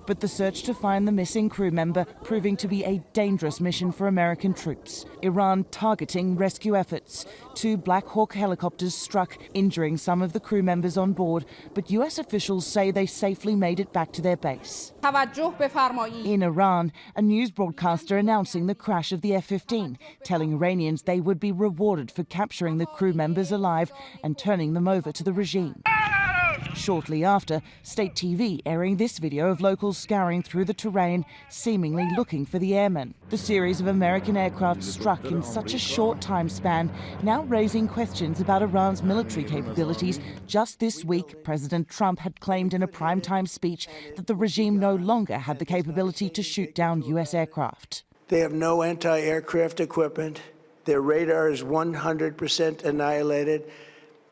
But the search to find the missing crew member proving to be a dangerous mission for American troops. Iran targeting rescue efforts. 2 Black Hawk helicopters struck, injuring some of the crew members on board, but U.S. officials say they safely made it back to their base. In Iran, a news broadcaster announcing the crash of the F-15, telling Iranians they would be rewarded for capturing the crew members alive and turning them over to the regime. Shortly after, state TV airing this video of locals scouring through the terrain, seemingly looking for the airmen. The series of American aircraft struck in such a short time span, now raising questions about Iran's military capabilities. Just this week, President Trump had claimed in a primetime speech that the regime no longer had the capability to shoot down U.S. aircraft. They have no anti-aircraft equipment. Their radar is 100% annihilated.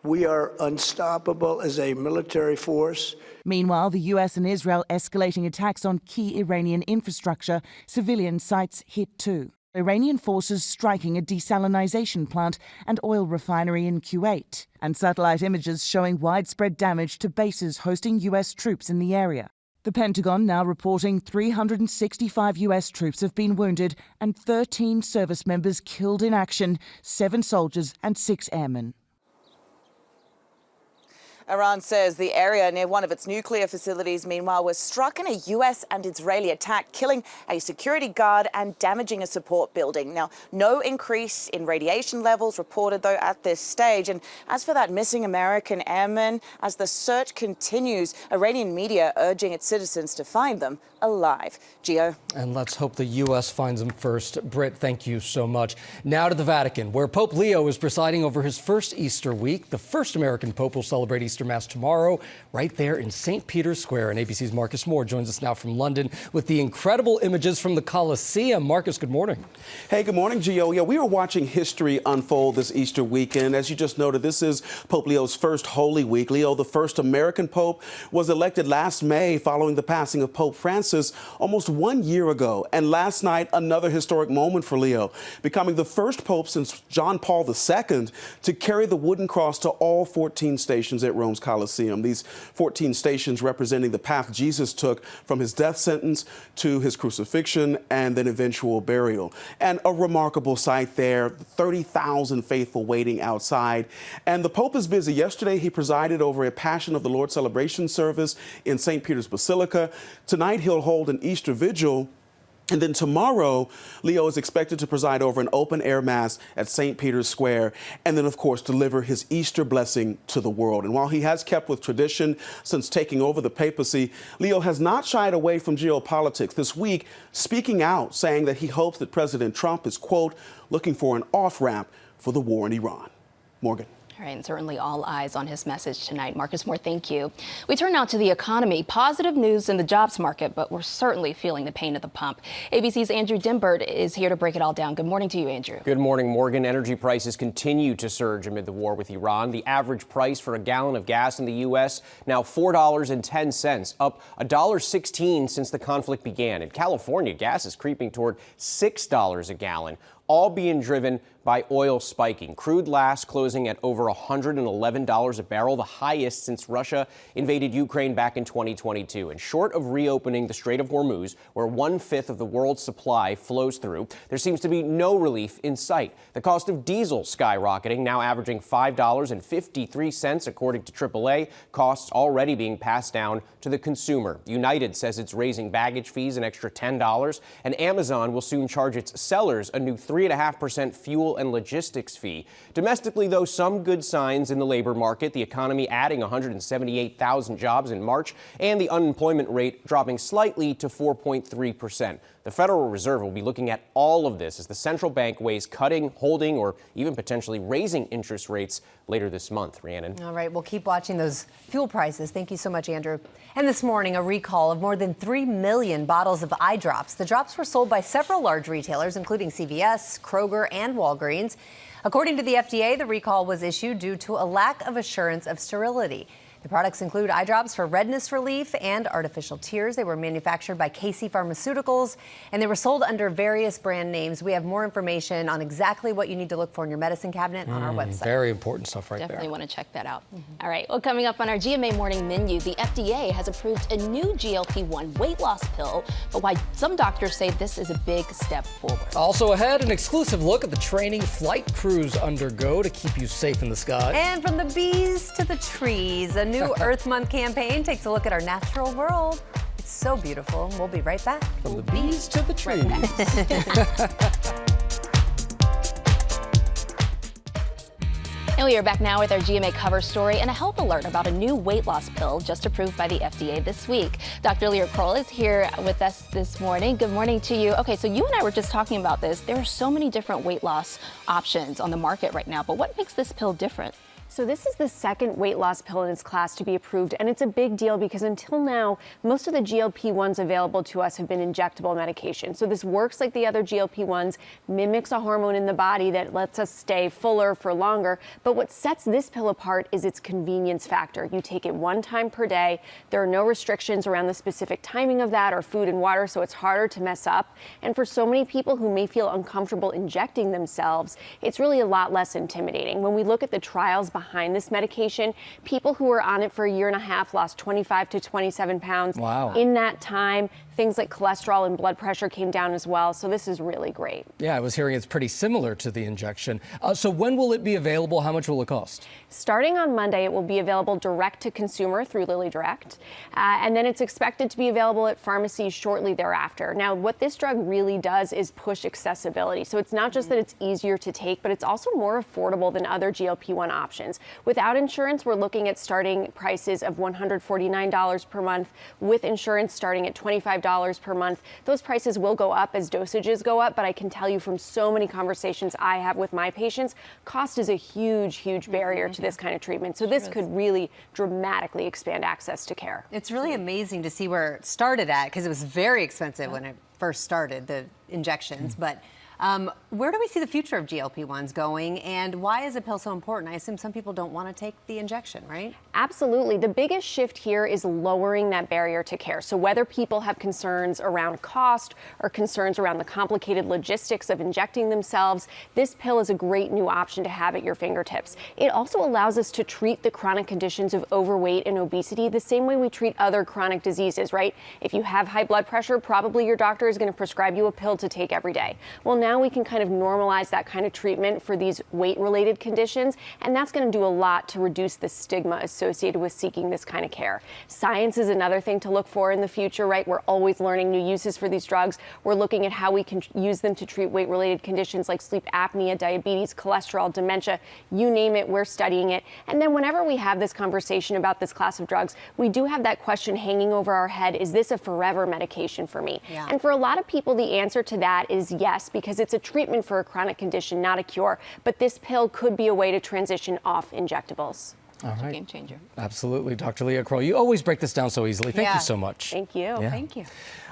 We are unstoppable as a military force. Meanwhile, the U.S. and Israel escalating attacks on key Iranian infrastructure. Civilian sites hit too. Iranian forces striking a desalinization plant and oil refinery in Kuwait. And satellite images showing widespread damage to bases hosting U.S. troops in the area. The Pentagon now reporting 365 U.S. troops have been wounded and 13 service members killed in action, 7 soldiers and 6 airmen. Iran says the area near one of its nuclear facilities, meanwhile, was struck in a U.S. and Israeli attack, killing a security guard and damaging a support building. Now, no increase in radiation levels reported, though, at this stage. And as for that missing American airman, as the search continues, Iranian media urging its citizens to find them alive. Gio. And let's hope the U.S. finds them first. Britt, thank you so much. Now to the Vatican, where Pope Leo is presiding over his first Easter week. The first American Pope will celebrate Easter Mass tomorrow, right there in St. Peter's Square. And ABC's Marcus Moore joins us now from London with the incredible images from the Colosseum. Marcus, good morning. Hey, good morning, Gio. Yeah, we are watching history unfold this Easter weekend. As you just noted, this is Pope Leo's first Holy Week. Leo, the first American Pope, was elected last May following the passing of Pope Francis almost 1 year ago. And last night, another historic moment for Leo, becoming the first Pope since John Paul II to carry the wooden cross to all 14 stations at Rome's Colosseum. These 14 stations representing the path Jesus took from his death sentence to his crucifixion and then eventual burial. And a remarkable sight there, 30,000 faithful waiting outside. And the Pope is busy. Yesterday, he presided over a Passion of the Lord celebration service in St. Peter's Basilica. Tonight, he'll hold an Easter vigil And then tomorrow, Leo is expected to preside over an open-air mass at St. Peter's Square, and then, of course, deliver his Easter blessing to the world. And while he has kept with tradition since taking over the papacy, Leo has not shied away from geopolitics this week, speaking out, saying that he hopes that President Trump is, quote, looking for an off-ramp for the war in Iran. Morgan. All right, and certainly all eyes on his message tonight. Marcus Moore, thank you. We turn now to the economy. Positive news in the jobs market, but we're certainly feeling the pain at the pump. ABC's Andrew Dimbert is here to break it all down. Good morning to you, Andrew. Good morning, Morgan. Energy prices continue to surge amid the war with Iran. The average price for a gallon of gas in the U.S. now $4.10, up $1.16 since the conflict began. In California, gas is creeping toward $6 a gallon, all being driven by oil spiking. Crude last closing at over $111 a barrel, the highest since Russia invaded Ukraine back in 2022. And short of reopening the Strait of Hormuz, where 1/5 of the world's supply flows through, there seems to be no relief in sight. The cost of diesel skyrocketing, now averaging $5.53, according to AAA, costs already being passed down to the consumer. United says it's raising baggage fees an extra $10, and Amazon will soon charge its sellers a new 3.5% fuel and logistics fee. Domestically, though, some good signs in the labor market, the economy adding 178,000 jobs in March, and the unemployment rate dropping slightly to 4.3%. The Federal Reserve will be looking at all of this as the central bank weighs cutting, holding, or even potentially raising interest rates later this month. Rhiannon. All right, we'll keep watching those fuel prices. Thank you so much, Andrew. And this morning, a recall of more than 3 million bottles of eye drops. The drops were sold by several large retailers, including CVS, Kroger, and Walgreens. According to the FDA, the recall was issued due to a lack of assurance of sterility. The products include eye drops for redness relief and artificial tears. They were manufactured by KC Pharmaceuticals, and they were sold under various brand names. We have more information on exactly what you need to look for in your medicine cabinet on our website. Very important stuff right Definitely there. want to check that out. All right, well, coming up on our GMA morning menu, the FDA has approved a new GLP-1 weight loss pill, but why some doctors say this is a big step forward. Also ahead, an exclusive look at the training flight crews undergo to keep you safe in the sky. And from the bees to the trees, a new Earth Month campaign takes a look at our natural world. It's so beautiful. We'll be right back. From the bees to the trees. And we are back now with our GMA cover story and a health alert about a new weight loss pill just approved by the FDA this week. Dr. Leah Kroll is here with us this morning. Good morning to you. Okay, so you and I were just talking about this. There are so many different weight loss options on the market right now, but what makes this pill different? So this is the second weight loss pill in its class to be approved, and it's a big deal because until now, most of the GLP-1s available to us have been injectable medication. So this works like the other GLP-1s, mimics a hormone in the body that lets us stay fuller for longer. But what sets this pill apart is its convenience factor. You take it 1 time per day. There are no restrictions around the specific timing of that or food and water, so it's harder to mess up. And for so many people who may feel uncomfortable injecting themselves, it's really a lot less intimidating. When we look at the trials behind this medication, people who were on it for a year and a half lost 25 to 27 pounds. Wow. In that time, things like cholesterol and blood pressure came down as well. So this is really great. Yeah, I was hearing it's pretty similar to the injection. So when will it be available? How much will it cost? Starting on Monday, it will be available direct to consumer through Lilly Direct. And then it's expected to be available at pharmacies shortly thereafter. Now, what this drug really does is push accessibility. So it's not just that it's easier to take, but it's also more affordable than other GLP-1 options. Without insurance, we're looking at starting prices of $149 per month. With insurance, starting at $25 per month. Those prices will go up as dosages go up, but I can tell you from so many conversations I have with my patients, cost is a huge, huge barrier to this kind of treatment. So this could really dramatically expand access to care. It's really amazing to see where it started at, because it was very expensive when it first started, the injections. But where do we see the future of GLP-1s going, and why is a pill so important? I assume some people don't want to take the injection, right? Absolutely. The biggest shift here is lowering that barrier to care. So whether people have concerns around cost or concerns around the complicated logistics of injecting themselves, this pill is a great new option to have at your fingertips. It also allows us to treat the chronic conditions of overweight and obesity the same way we treat other chronic diseases, right? If you have high blood pressure, probably your doctor is going to prescribe you a pill to take every day. Well, now we can kind of normalize that kind of treatment for these weight-related conditions, and that's going to do a lot to reduce the stigma associated with seeking this kind of care. Science is another thing to look for in the future, right? We're always learning new uses for these drugs. We're looking at how we can use them to treat weight-related conditions like sleep apnea, diabetes, cholesterol, dementia, you name it, we're studying it. And then whenever we have this conversation about this class of drugs, we do have that question hanging over our head, is this a forever medication for me? Yeah. And for a lot of people, the answer to that is yes, because it's a treatment for a chronic condition, not a cure. But this pill could be a way to transition off injectables. All right. Game changer. Absolutely, Dr. Leah Kroll. You always break this down so easily. Thank you so much. Thank you. Yeah. Thank you.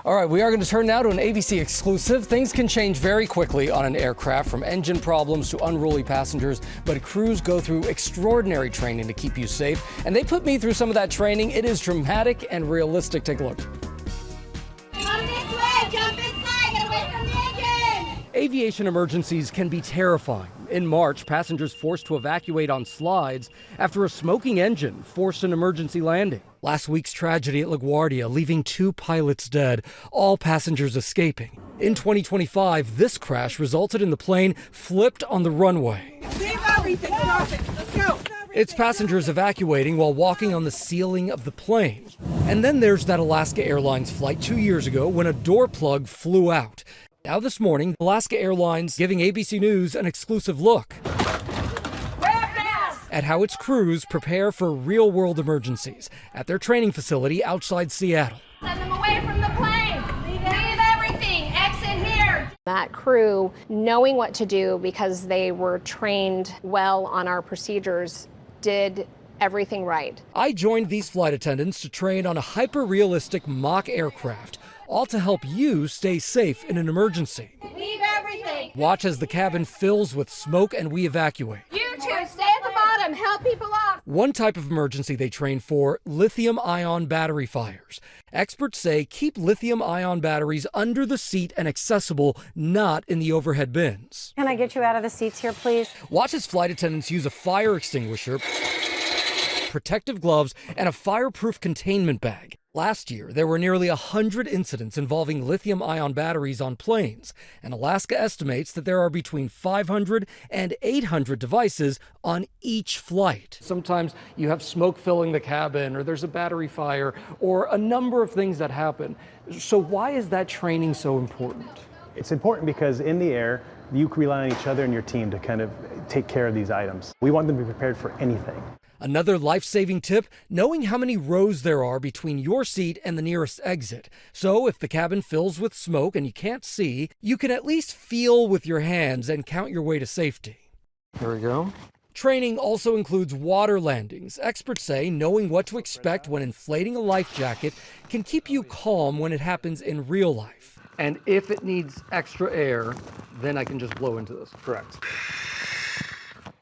All right, we are going to turn now to an ABC exclusive. Things can change very quickly on an aircraft, from engine problems to unruly passengers, but crews go through extraordinary training to keep you safe. And they put me through some of that training. It is dramatic and realistic. Take a look. Come this way, jump inside, get away from the engine! Aviation emergencies can be terrifying. In March, passengers forced to evacuate on slides after a smoking engine forced an emergency landing. Last week's tragedy at LaGuardia, leaving 2 pilots dead, all passengers escaping. In 2025, this crash resulted in the plane flipped on the runway. Leave everything, drop it, let's go! Its passengers evacuating while walking on the ceiling of the plane. And then there's that Alaska Airlines flight 2 years ago when a door plug flew out. Now this morning, Alaska Airlines giving ABC News an exclusive look at how its crews prepare for real-world emergencies at their training facility outside Seattle. Send them away from the plane! Leave everything! Exit here! That crew, knowing what to do because they were trained well on our procedures, did everything right. I joined these flight attendants to train on a hyper-realistic mock aircraft, all to help you stay safe in an emergency. Leave everything! Watch as the cabin fills with smoke and we evacuate. You two, stay at the bottom, help people off! One type of emergency they train for, lithium-ion battery fires. Experts say keep lithium-ion batteries under the seat and accessible, not in the overhead bins. Can I get you out of the seats here, please? Watch as flight attendants use a fire extinguisher, protective gloves, and a fireproof containment bag. Last year, there were nearly 100 incidents involving lithium-ion batteries on planes, and Alaska estimates that there are between 500 and 800 devices on each flight. Sometimes you have smoke filling the cabin, or there's a battery fire, or a number of things that happen. So why is that training so important? It's important because in the air, you can rely on each other and your team to kind of take care of these items. We want them to be prepared for anything. Another life-saving tip, knowing how many rows there are between your seat and the nearest exit. So if the cabin fills with smoke and you can't see, you can at least feel with your hands and count your way to safety. Here we go. Training also includes water landings. Experts say knowing what to expect when inflating a life jacket can keep you calm when it happens in real life. And if it needs extra air, then I can just blow into this. Correct.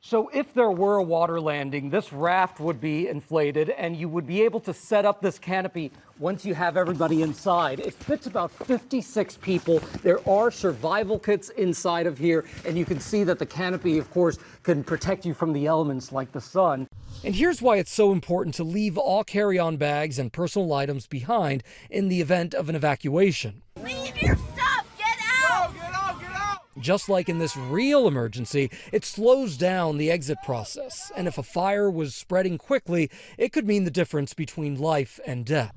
So if there were a water landing, this raft would be inflated and you would be able to set up this canopy once you have everybody inside. It fits about 56 people. There are survival kits inside of here, and you can see that the canopy, of course, can protect you from the elements like the sun. And here's why it's so important to leave all carry-on bags and personal items behind in the event of an evacuation. Leave your stuff! Get out! Get out! Get out! Just like in this real emergency, it slows down the exit process. And if a fire was spreading quickly, it could mean the difference between life and death.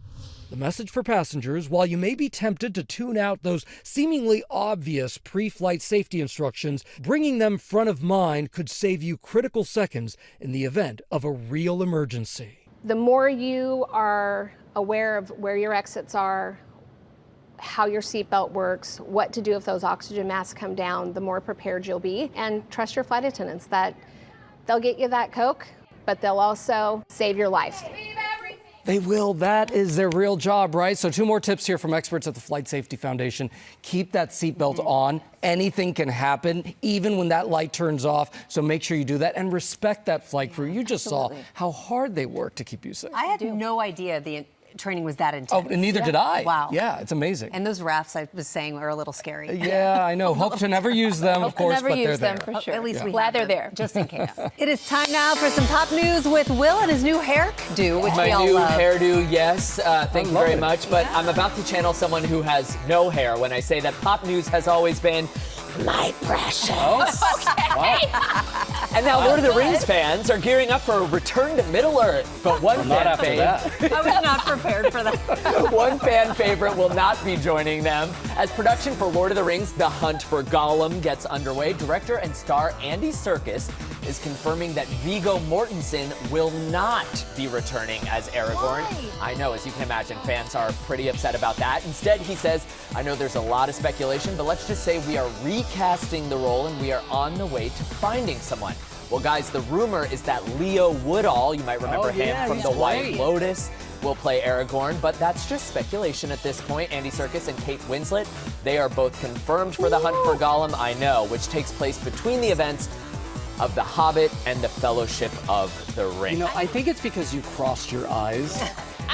The message for passengers, while you may be tempted to tune out those seemingly obvious pre-flight safety instructions, bringing them front of mind could save you critical seconds in the event of a real emergency. The more you are aware of where your exits are, how your seatbelt works, what to do if those oxygen masks come down, the more prepared you'll be. And trust your flight attendants that they'll get you that Coke, but they'll also save your life. They will. That is their real job, right? So 2 more tips here from experts at the Flight Safety Foundation. Keep that seatbelt on. Anything can happen, even when that light turns off. So make sure you do that and respect that flight crew. You just saw how hard they work to keep you safe. I had no idea the training was that intense. Oh, and neither did I. Wow. Yeah, it's amazing. And those rafts, I was saying, are a little scary. Yeah, I know. Hope to never use them, of course, but they're there. For sure. At least we glad have they're them, there. just in case. It is time now for some pop news with Will and his new hairdo, which My we all new love. hairdo, yes. Thank you very it. much. But I'm about to channel someone who has no hair when I say that pop news has always been My precious. Okay. And now Lord of the Rings fans are gearing up for a return to Middle-earth. But one fan favorite. I was not prepared for that. One fan favorite will not be joining them. As production for Lord of the Rings, The Hunt for Gollum gets underway, director and star Andy Serkis is confirming that Viggo Mortensen will not be returning as Aragorn. Why? I know, as you can imagine, fans are pretty upset about that. Instead, he says, I know there's a lot of speculation, but let's just say we are recasting the role and we are on the way to finding someone. Well, guys, the rumor is that Leo Woodall, you might remember him from The White Lotus, will play Aragorn, but that's just speculation at this point. Andy Serkis and Kate Winslet, they are both confirmed for The Hunt for Gollum, I know, which takes place between the events of The Hobbit and The Fellowship of the Ring. You know, I think it's because you crossed your eyes.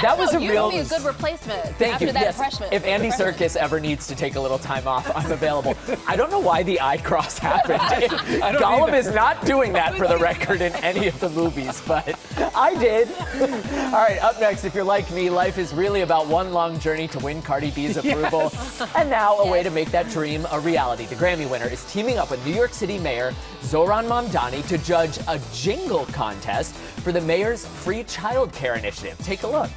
That was a real. You'd be a good replacement Thank after you. that Yes. refreshment. If Andy Serkis ever needs to take a little time off, I'm available. I don't know why the eye cross happened. Gollum is not doing that for the record in any of the movies, but I did. All right, up next, if you're like me, life is really about one long journey to win Cardi B's approval. And now a way to make that dream a reality. The Grammy winner is teaming up with New York City Mayor Zohran Mamdani to judge a jingle contest for the mayor's free childcare initiative. Take a look.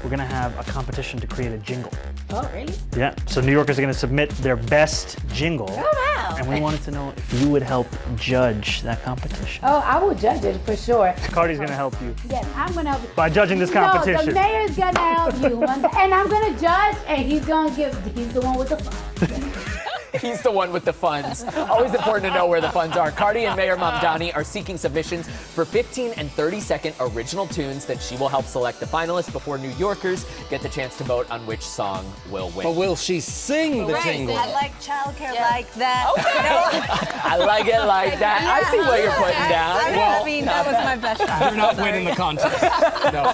We're gonna have a competition to create a jingle. Oh, really? Yeah, so New Yorkers are gonna submit their best jingle. Oh, wow. And we wanted to know if you would help judge that competition. Oh, I will judge it for sure. Cardi's gonna help you Yes, I'm gonna help you. by judging this competition. No, the mayor's gonna help you. And I'm gonna judge, and he's the one with the fun. He's the one with the funds. Always important to know where the funds are. Cardi and Mayor Mamdani are seeking submissions for 15 and 30-second original tunes that she will help select the finalists before New Yorkers get the chance to vote on which song will win. But will she sing the jingle? I like childcare like that. I like it like that. I see what you're putting down. I mean, that was my best shot. You're not winning the contest. No.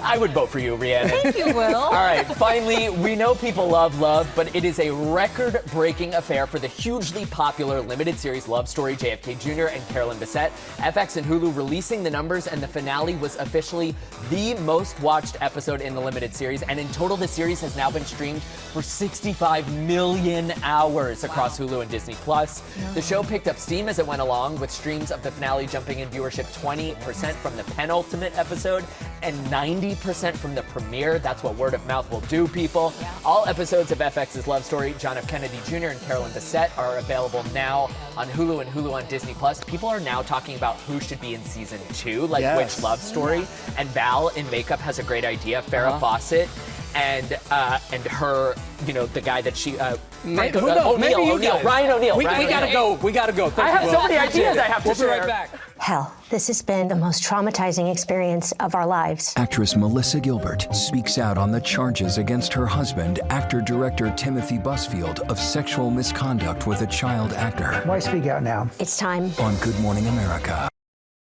I would vote for you, Rhiannon. Thank you, Will. All right, finally, we know people love love, but it is a record-breaking affair for the hugely popular limited series love story JFK Jr. and Carolyn Bessette. FX and Hulu releasing the numbers, and the finale was officially the most watched episode in the limited series, and in total, the series has now been streamed for 65 million hours across Hulu and Disney+. The show picked up steam as it went along, with streams of the finale jumping in viewership 20% from the penultimate episode and 90% from the premiere. That's what word of mouth will do, people. All episodes of FX's love story, John F. Kennedy Jr. and Carolyn Bessette, are available now on Hulu and Hulu on Disney+. People are now talking about who should be in season 2, like which love story. And Val in makeup has a great idea. Farrah Fawcett and her, you know, the guy that she O'Neill, Ryan O'Neill. We gotta go. We gotta go. I have so many ideas I have to share. We'll be right back. Hell, this has been the most traumatizing experience of our lives. Actress Melissa Gilbert speaks out on the charges against her husband, actor-director Timothy Busfield, of sexual misconduct with a child actor. Why speak out now? It's time. On Good Morning America.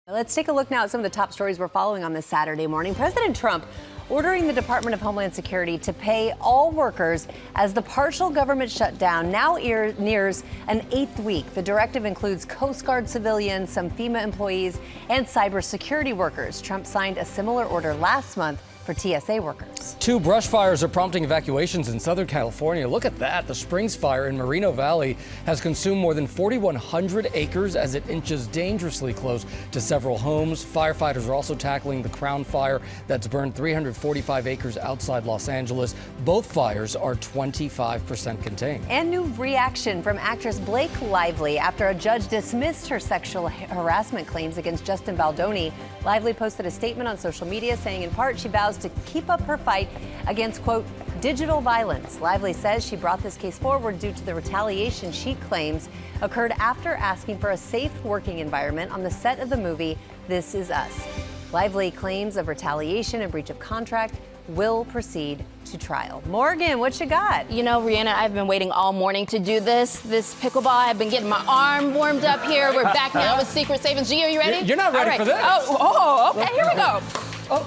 Let's take a look now at some of the top stories we're following on this Saturday morning. President Trump ordering the Department of Homeland Security to pay all workers as the partial government shutdown now nears an 8th week. The directive includes Coast Guard civilians, some FEMA employees, and cybersecurity workers. Trump signed a similar order last month for TSA workers. 2 brush fires are prompting evacuations in Southern California. Look at that. The Springs fire in Moreno Valley has consumed more than 4,100 acres as it inches dangerously close to several homes. Firefighters are also tackling the Crown fire that's burned 345 acres outside Los Angeles. Both fires are 25% contained. And new reaction from actress Blake Lively after a judge dismissed her sexual harassment claims against Justin Baldoni. Lively posted a statement on social media saying in part she vows to keep up her fight against, quote, digital violence. Lively says she brought this case forward due to the retaliation she claims occurred after asking for a safe working environment on the set of the movie This Is Us. Lively claims of retaliation and breach of contract will proceed to trial. Morgan, what you got? You know, Rhiannon, I've been waiting all morning to do this pickleball. I've been getting my arm warmed up here. We're back now with Secret Savings. Gio, you ready? You're not ready for this. Okay, here we go. And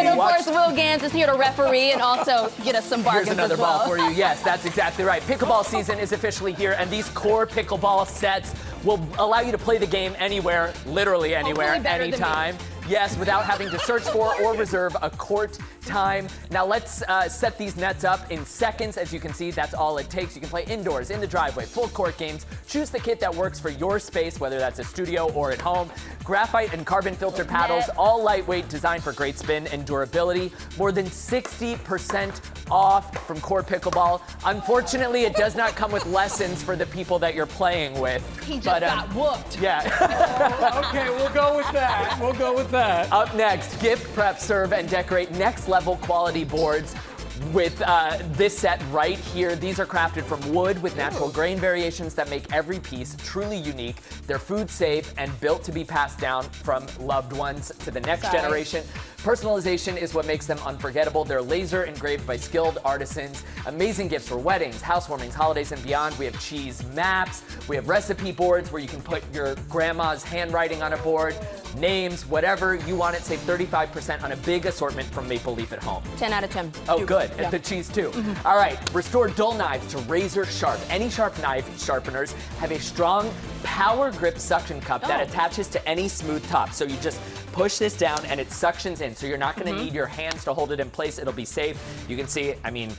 of course, Will Ganss is here to referee and also get us some bargains. Here's another as well. ball for you. Yes, that's exactly right. Pickleball season is officially here, and these core pickleball sets will allow you to play the game anywhere, literally anywhere, anytime. Yes, without having to search for or reserve a court time. Now let's set these nets up in seconds. As you can see, that's all it takes. You can play indoors, in the driveway, full court games. Choose the kit that works for your space, whether that's a studio or at home. Graphite and carbon filter paddles, all lightweight, designed for great spin and durability. More than 60% off from Core Pickleball. Unfortunately, it does not come with lessons for the people that you're playing with. He just got whooped. Yeah. Okay, we'll go with that. We'll go with that. Up next, gift, prep, serve, and decorate next level quality boards with this set right here. These are crafted from wood with natural grain variations that make every piece truly unique. They're food safe and built to be passed down from loved ones to the next generation. Personalization is what makes them unforgettable. They're laser engraved by skilled artisans. Amazing gifts for weddings, housewarmings, holidays, and beyond. We have cheese maps. We have recipe boards where you can put your grandma's handwriting on a board, names, whatever you want it. Save 35% on a big assortment from Maple Leaf at Home. 10 out of 10. Oh, good. And the cheese, too. All right. Restore dull knives to razor sharp. Any sharp knife sharpeners have a strong power grip suction cup that attaches to any smooth top. So you just push this down and it suctions in. So you're not going to need your hands to hold it in place. It'll be safe. You can see, I mean,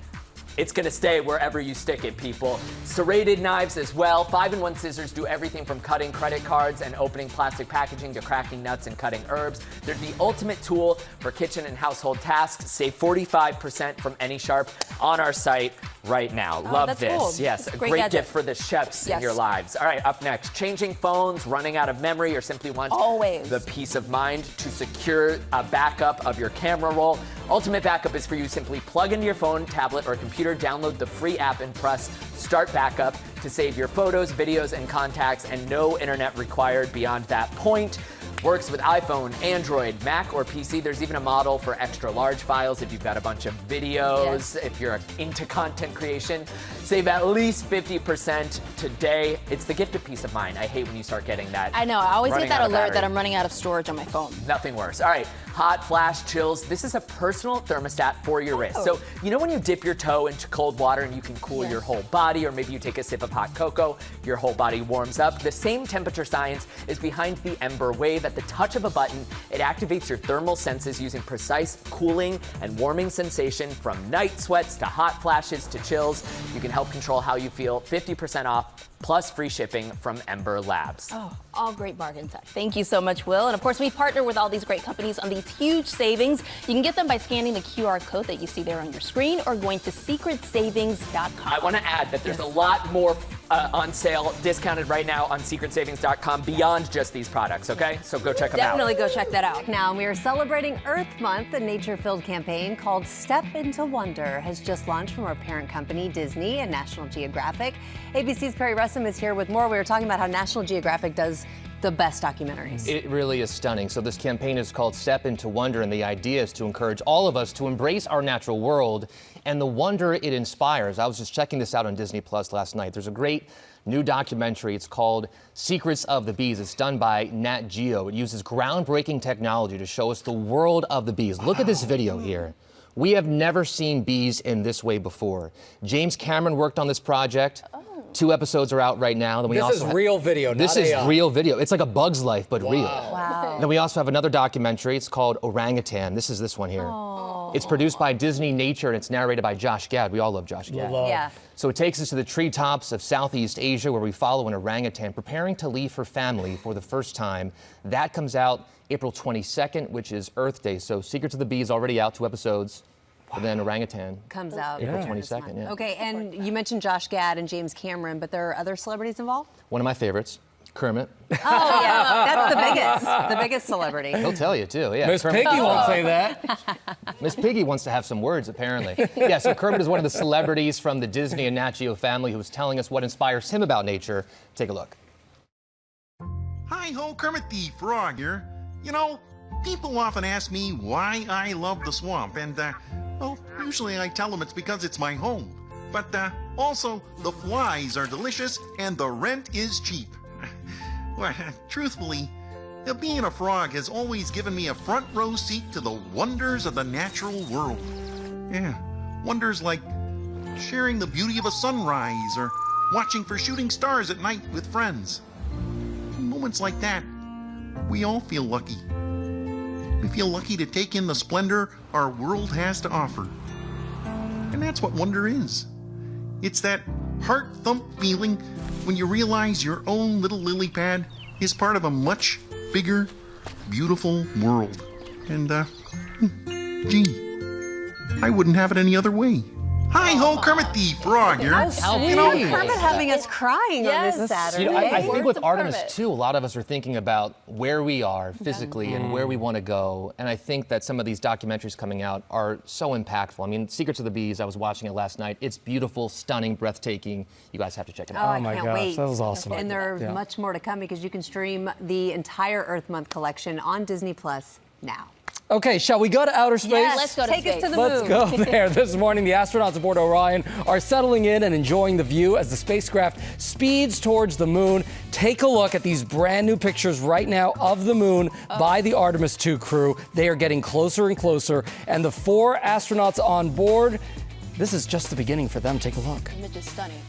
it's going to stay wherever you stick it, people. Serrated knives as well. 5-in-1 scissors do everything from cutting credit cards and opening plastic packaging to cracking nuts and cutting herbs. They're the ultimate tool for kitchen and household tasks. Save 45% from any sharp on our site right now. Love that's this. cool. Yes, It's a a great great gadget. gift for the chefs in Yes. your lives. All right, up next, changing phones, running out of memory, or simply want Always. the peace of mind to secure a backup of your camera roll. Ultimate Backup is for you. Simply plug into your phone, tablet, or computer, download the free app, and press Start Backup to save your photos, videos, and contacts, and no internet required beyond that point. Works with iPhone, Android, Mac, or PC. There's even a model for extra large files if you've got a bunch of videos, if you're into content creation. Save at least 50% today. It's the gift of peace of mind. I hate when you start getting that. I know. I always get running that out of alert battery. that I'm running out of storage on my phone. Nothing worse. All right, hot flash chills. This is a personal thermostat for your wrist. So, you know when you dip your toe into cold water and you can cool your whole body, or maybe you take a sip of hot cocoa, your whole body warms up? The same temperature science is behind the Ember Wave. At the touch of a button, it activates your thermal senses using precise cooling and warming sensation. From night sweats to hot flashes to chills, you can help control how you feel. 50% off plus free shipping from Ember Labs. Oh, all great bargains. Thank you so much, Will. And of course, we partner with all these great companies on these huge savings. You can get them by scanning the QR code that you see there on your screen or going to secretsavings.com. I want to add that there's a lot more on sale, discounted right now on secretsavings.com beyond just these products, okay? So go check them out. Definitely go check that out. Now, we are celebrating Earth Month. A nature-filled campaign called Step Into Wonder has just launched from our parent company, Disney and National Geographic. ABC's Perry Russum is here with more. We were talking about how National Geographic does the best documentaries. It really is stunning. So this campaign is called Step Into Wonder, and the idea is to encourage all of us to embrace our natural world and the wonder it inspires. I was just checking this out on Disney Plus last night. There's a great new documentary. It's called Secrets of the Bees. It's done by Nat Geo. It uses groundbreaking technology to show us the world of the bees. Look at this video here. We have never seen bees in this way before. James Cameron worked on this project. 2 episodes are out right now. Then we This is real video, not This is AI. real video. It's like A Bug's Life, but real. Wow. Then we also have another documentary. It's called Orangutan. This is this one here. It's produced by Disney Nature, and it's narrated by Josh Gad. We all love Josh Gad. Yeah. So it takes us to the treetops of Southeast Asia, where we follow an orangutan preparing to leave her family for the first time. That comes out April 22nd, which is Earth Day. So Secrets of the Bees already out, 2 episodes. And then Orangutan Comes out April 22nd. Yeah. Okay, and you mentioned Josh Gad and James Cameron, but there are other celebrities involved? One of my favorites, Kermit. Oh, yeah, that's the biggest celebrity. He'll tell you too. Yeah. Miss Kermit- Piggy won't say that. Miss Piggy wants to have some words, apparently. Yeah, so Kermit is one of the celebrities from the Disney and Nat Geo family who's telling us what inspires him about nature. Take a look. Hi-ho, Kermit the Frog here. You know, people often ask me why I love the swamp, and, well, usually I tell them it's because it's my home. But, also, the flies are delicious and the rent is cheap. Well, truthfully, being a frog has always given me a front row seat to the wonders of the natural world. Yeah, wonders like sharing the beauty of a sunrise or watching for shooting stars at night with friends. Moments like that, we all feel lucky. We feel lucky to take in the splendor our world has to offer. And that's what wonder is. It's that heart-thump feeling when you realize your own little lily pad is part of a much bigger, beautiful world. And, gee, I wouldn't have it any other way. Hi-ho, Kermit the Frog here. Kermit having us crying on this Saturday. I think with Artemis, too, a lot of us are thinking about where we are physically and where we want to go. And I think that some of these documentaries coming out are so impactful. I mean, Secrets of the Bees, I was watching it last night. It's beautiful, stunning, breathtaking. You guys have to check it out. Oh, my gosh, wait. That was awesome. And there's much more to come because you can stream the entire Earth Month collection on Disney Plus now. Okay, shall we go to outer space? Yes, let's go to space. Us to the moon. Let's go there. This morning, the astronauts aboard Orion are settling in and enjoying the view as the spacecraft speeds towards the moon. Take a look at these brand new pictures right now of the moon by the Artemis II crew. They are getting closer and closer, and the 4 astronauts on board, this is just the beginning for them. Take a look. The image is stunning.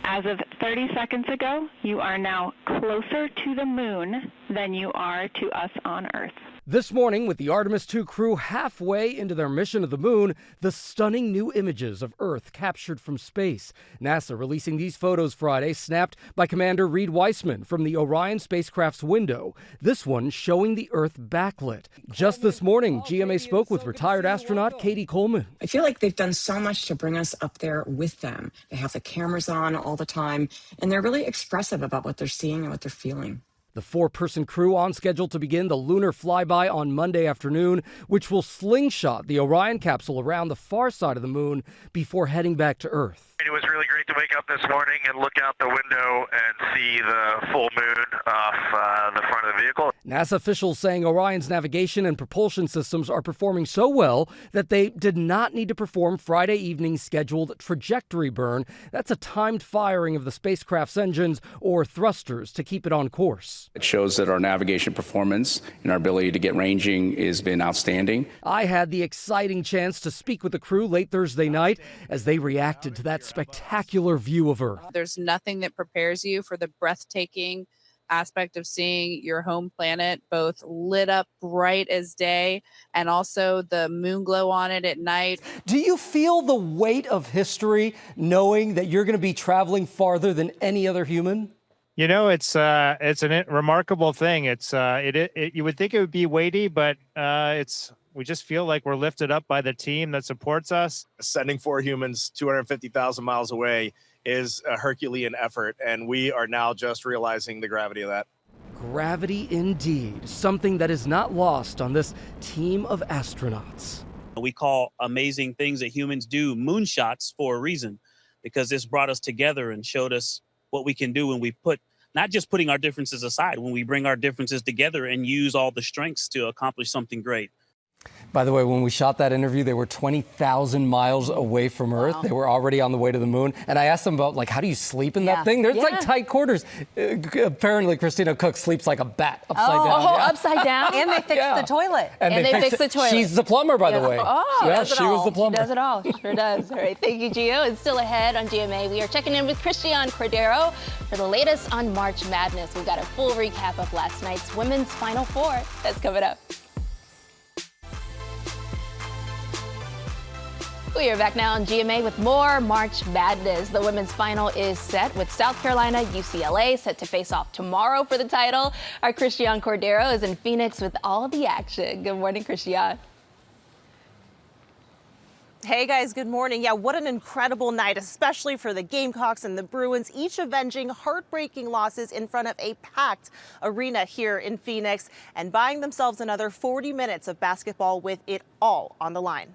As of 30 seconds ago, you are now closer to the moon than you are to us on Earth. This morning, with the Artemis II crew halfway into their mission to the moon, the stunning new images of Earth captured from space. NASA releasing these photos Friday, snapped by Commander Reed Weissman from the Orion spacecraft's window. This one showing the Earth backlit. Just this morning, GMA spoke with retired astronaut Katie Coleman. I feel like they've done so much to bring us up there with them. They have the cameras on all the time, and they're really expressive about what they're seeing and what they're feeling. The 4-person crew on schedule to begin the lunar flyby on Monday afternoon, which will slingshot the Orion capsule around the far side of the moon before heading back to Earth. It was really great to wake up this morning and look out the window and see the full moon off the front of the vehicle. NASA officials saying Orion's navigation and propulsion systems are performing so well that they did not need to perform Friday evening's scheduled trajectory burn. That's a timed firing of the spacecraft's engines or thrusters to keep it on course. It shows that our navigation performance and our ability to get ranging has been outstanding. I had the exciting chance to speak with the crew late Thursday night as they reacted to that spectacular view of Earth. There's nothing that prepares you for the breathtaking aspect of seeing your home planet both lit up bright as day and also the moon glow on it at night. Do you feel the weight of history knowing that you're going to be traveling farther than any other human? You know, it's a remarkable thing. You would think it would be weighty, but we just feel like we're lifted up by the team that supports us. Sending 4 humans 250,000 miles away is a Herculean effort, and we are now just realizing the gravity of that. Gravity indeed, something that is not lost on this team of astronauts. We call amazing things that humans do moonshots for a reason, because this brought us together and showed us what we can do when we put, not just putting our differences aside, when we bring our differences together and use all the strengths to accomplish something great. By the way, when we shot that interview, they were 20,000 miles away from Earth. Wow. They were already on the way to the moon. And I asked them about, like, how do you sleep in that thing? There's like tight quarters. Apparently, Christina Cook sleeps like a bat upside down. Oh, upside down? And they fixed the toilet. And they fixed the toilet. She's the plumber, by the way. Oh, yeah, she was the plumber. She does it all. She sure does. All right, thank you, Gio. And still ahead on GMA, we are checking in with Christian Cordero for the latest on March Madness. We've got a full recap of last night's women's Final Four. That's coming up. We are back now on GMA with more March Madness. The women's final is set with South Carolina, UCLA set to face off tomorrow for the title. Our Christian Cordero is in Phoenix with all the action. Good morning, Christian. Hey guys, good morning. Yeah, what an incredible night, especially for the Gamecocks and the Bruins, each avenging heartbreaking losses in front of a packed arena here in Phoenix and buying themselves another 40 minutes of basketball with it all on the line.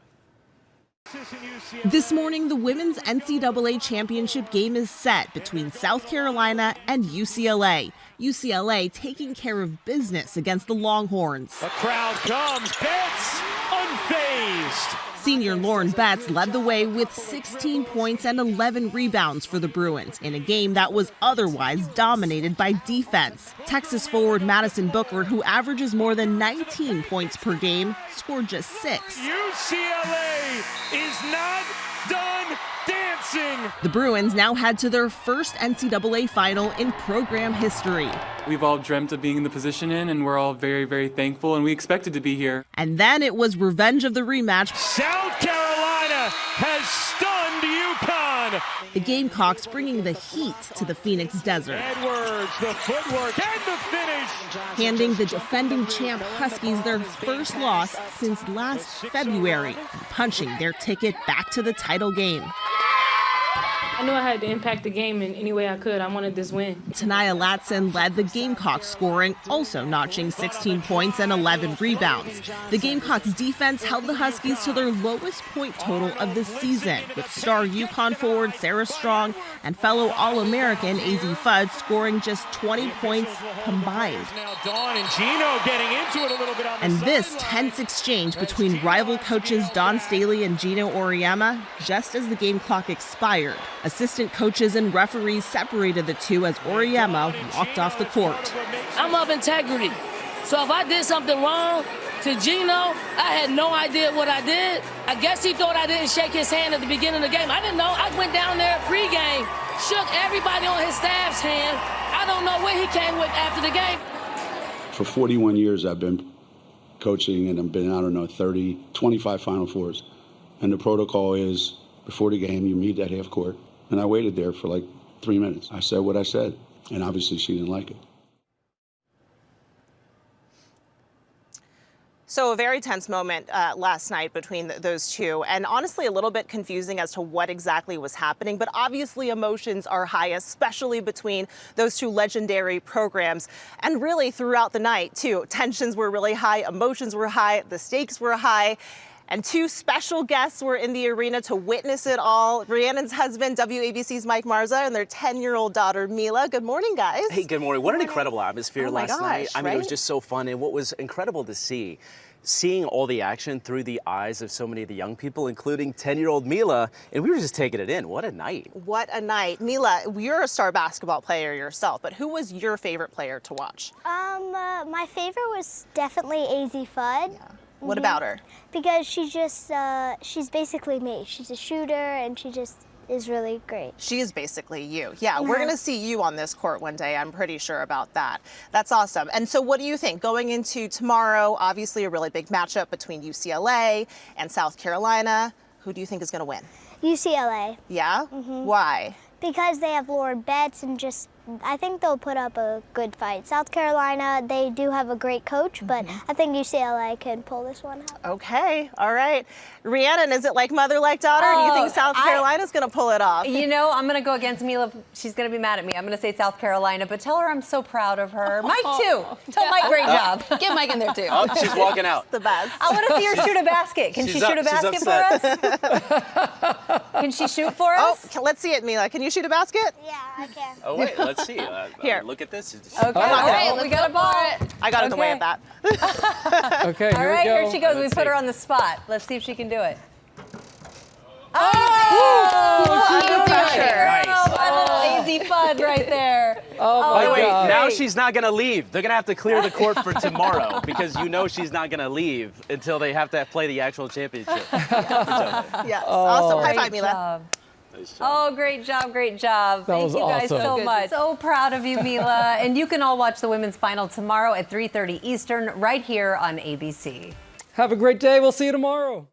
This morning, the women's NCAA championship game is set between South Carolina and UCLA. UCLA taking care of business against the Longhorns. The crowd comes, Betts unfazed. Senior Lauren Betts led the way with 16 points and 11 rebounds for the Bruins in a game that was otherwise dominated by defense. Texas forward Madison Booker, who averages more than 19 points per game, scored just 6. UCLA is not done dancing. amazing. The Bruins now head to their first NCAA final in program history. We've all dreamt of being in the position and we're all very, very thankful, and we expected to be here. And then it was revenge of the rematch. South Carolina has stunned UConn. The Gamecocks bringing the heat to the Phoenix Desert. Edwards, the footwork, and the finish. Handing the defending champ Huskies their first loss since last February, and punching their ticket back to the title game. I knew I had to impact the game in any way I could. I wanted this win. Tanaya Latson led the Gamecocks scoring, also notching 16 points and 11 rebounds. The Gamecocks defense held the Huskies to their lowest point total of the season, with star UConn forward Sarah Strong and fellow All-American AZ Fudd scoring just 20 points combined. Now Dawn and Gino getting into it a little bit on the And this tense exchange between rival coaches Dawn Staley and Gino Auriemma, just as the game clock expired. Assistant coaches and referees separated the two as Auriemma walked off the court. I'm of integrity. So if I did something wrong to Gino, I had no idea what I did. I guess he thought I didn't shake his hand at the beginning of the game. I didn't know. I went down there pregame, shook everybody on his staff's hand. I don't know what he came with after the game. For 41 years, I've been coaching, and I've been, 25 Final Fours. And the protocol is, before the game, you meet at half court. And I waited there for like 3 minutes. I said what I said, and obviously she didn't like it. So a very tense moment last night between those two, and honestly a little bit confusing as to what exactly was happening. But obviously emotions are high, especially between those two legendary programs, and really throughout the night too. Tensions were really high, emotions were high, the stakes were high. And two special guests were in the arena to witness it all. Rhiannon's husband, WABC's Mike Marza, and their 10-year-old daughter, Mila. Good morning, guys. Hey, good morning. What an incredible atmosphere last night. I mean, right? It was just so fun. And what was incredible to see, seeing all the action through the eyes of so many of the young people, including 10-year-old Mila, and we were just taking it in. What a night. What a night. Mila, you're a star basketball player yourself, but who was your favorite player to watch? My favorite was definitely AZ Fudd. Yeah. What about her? Because she's basically me. She's a shooter, and she just is really great. She is basically you. Yeah, we're going to see you on this court one day. I'm pretty sure about that. That's awesome. And so what do you think? Going into tomorrow, obviously a really big matchup between UCLA and South Carolina. Who do you think is going to win? UCLA. Yeah? Why? Because they have Lauren Betts, and I think they'll put up a good fight. South Carolina, they do have a great coach, but I think UCLA can pull this one out. Okay, all right. Rhiannon, is it like mother, like daughter? Do you think South Carolina's going to pull it off? You know, I'm going to go against Mila. She's going to be mad at me. I'm going to say South Carolina, but tell her I'm so proud of her. Mike, too. Tell Mike, great job. Get Mike in there, too. Oh, she's walking out. The best. I want to see her shoot a basket. Can she shoot a basket for us? Can she shoot for us? Oh, let's see it, Mila. Can you shoot a basket? Yeah, I can. Oh, wait, let's see. Here. Look at this. Okay, all right, we got a ball. I got in the way of that. Okay, all right, here she goes. We put her on the spot. Let's see if she can do it. Oh, Nice. my little AZ Fudd right there. Oh my wait, God. now she's not going to leave. They're going to have to clear the court for tomorrow because you know she's not going to leave until they have to play the actual championship. Yes, awesome. High five, Mila. Nice job. Oh, great job, great job. That was Thank you guys awesome. so much. So proud of you, Mila. And you can all watch the women's final tomorrow at 3:30 Eastern right here on ABC. Have a great day. We'll see you tomorrow.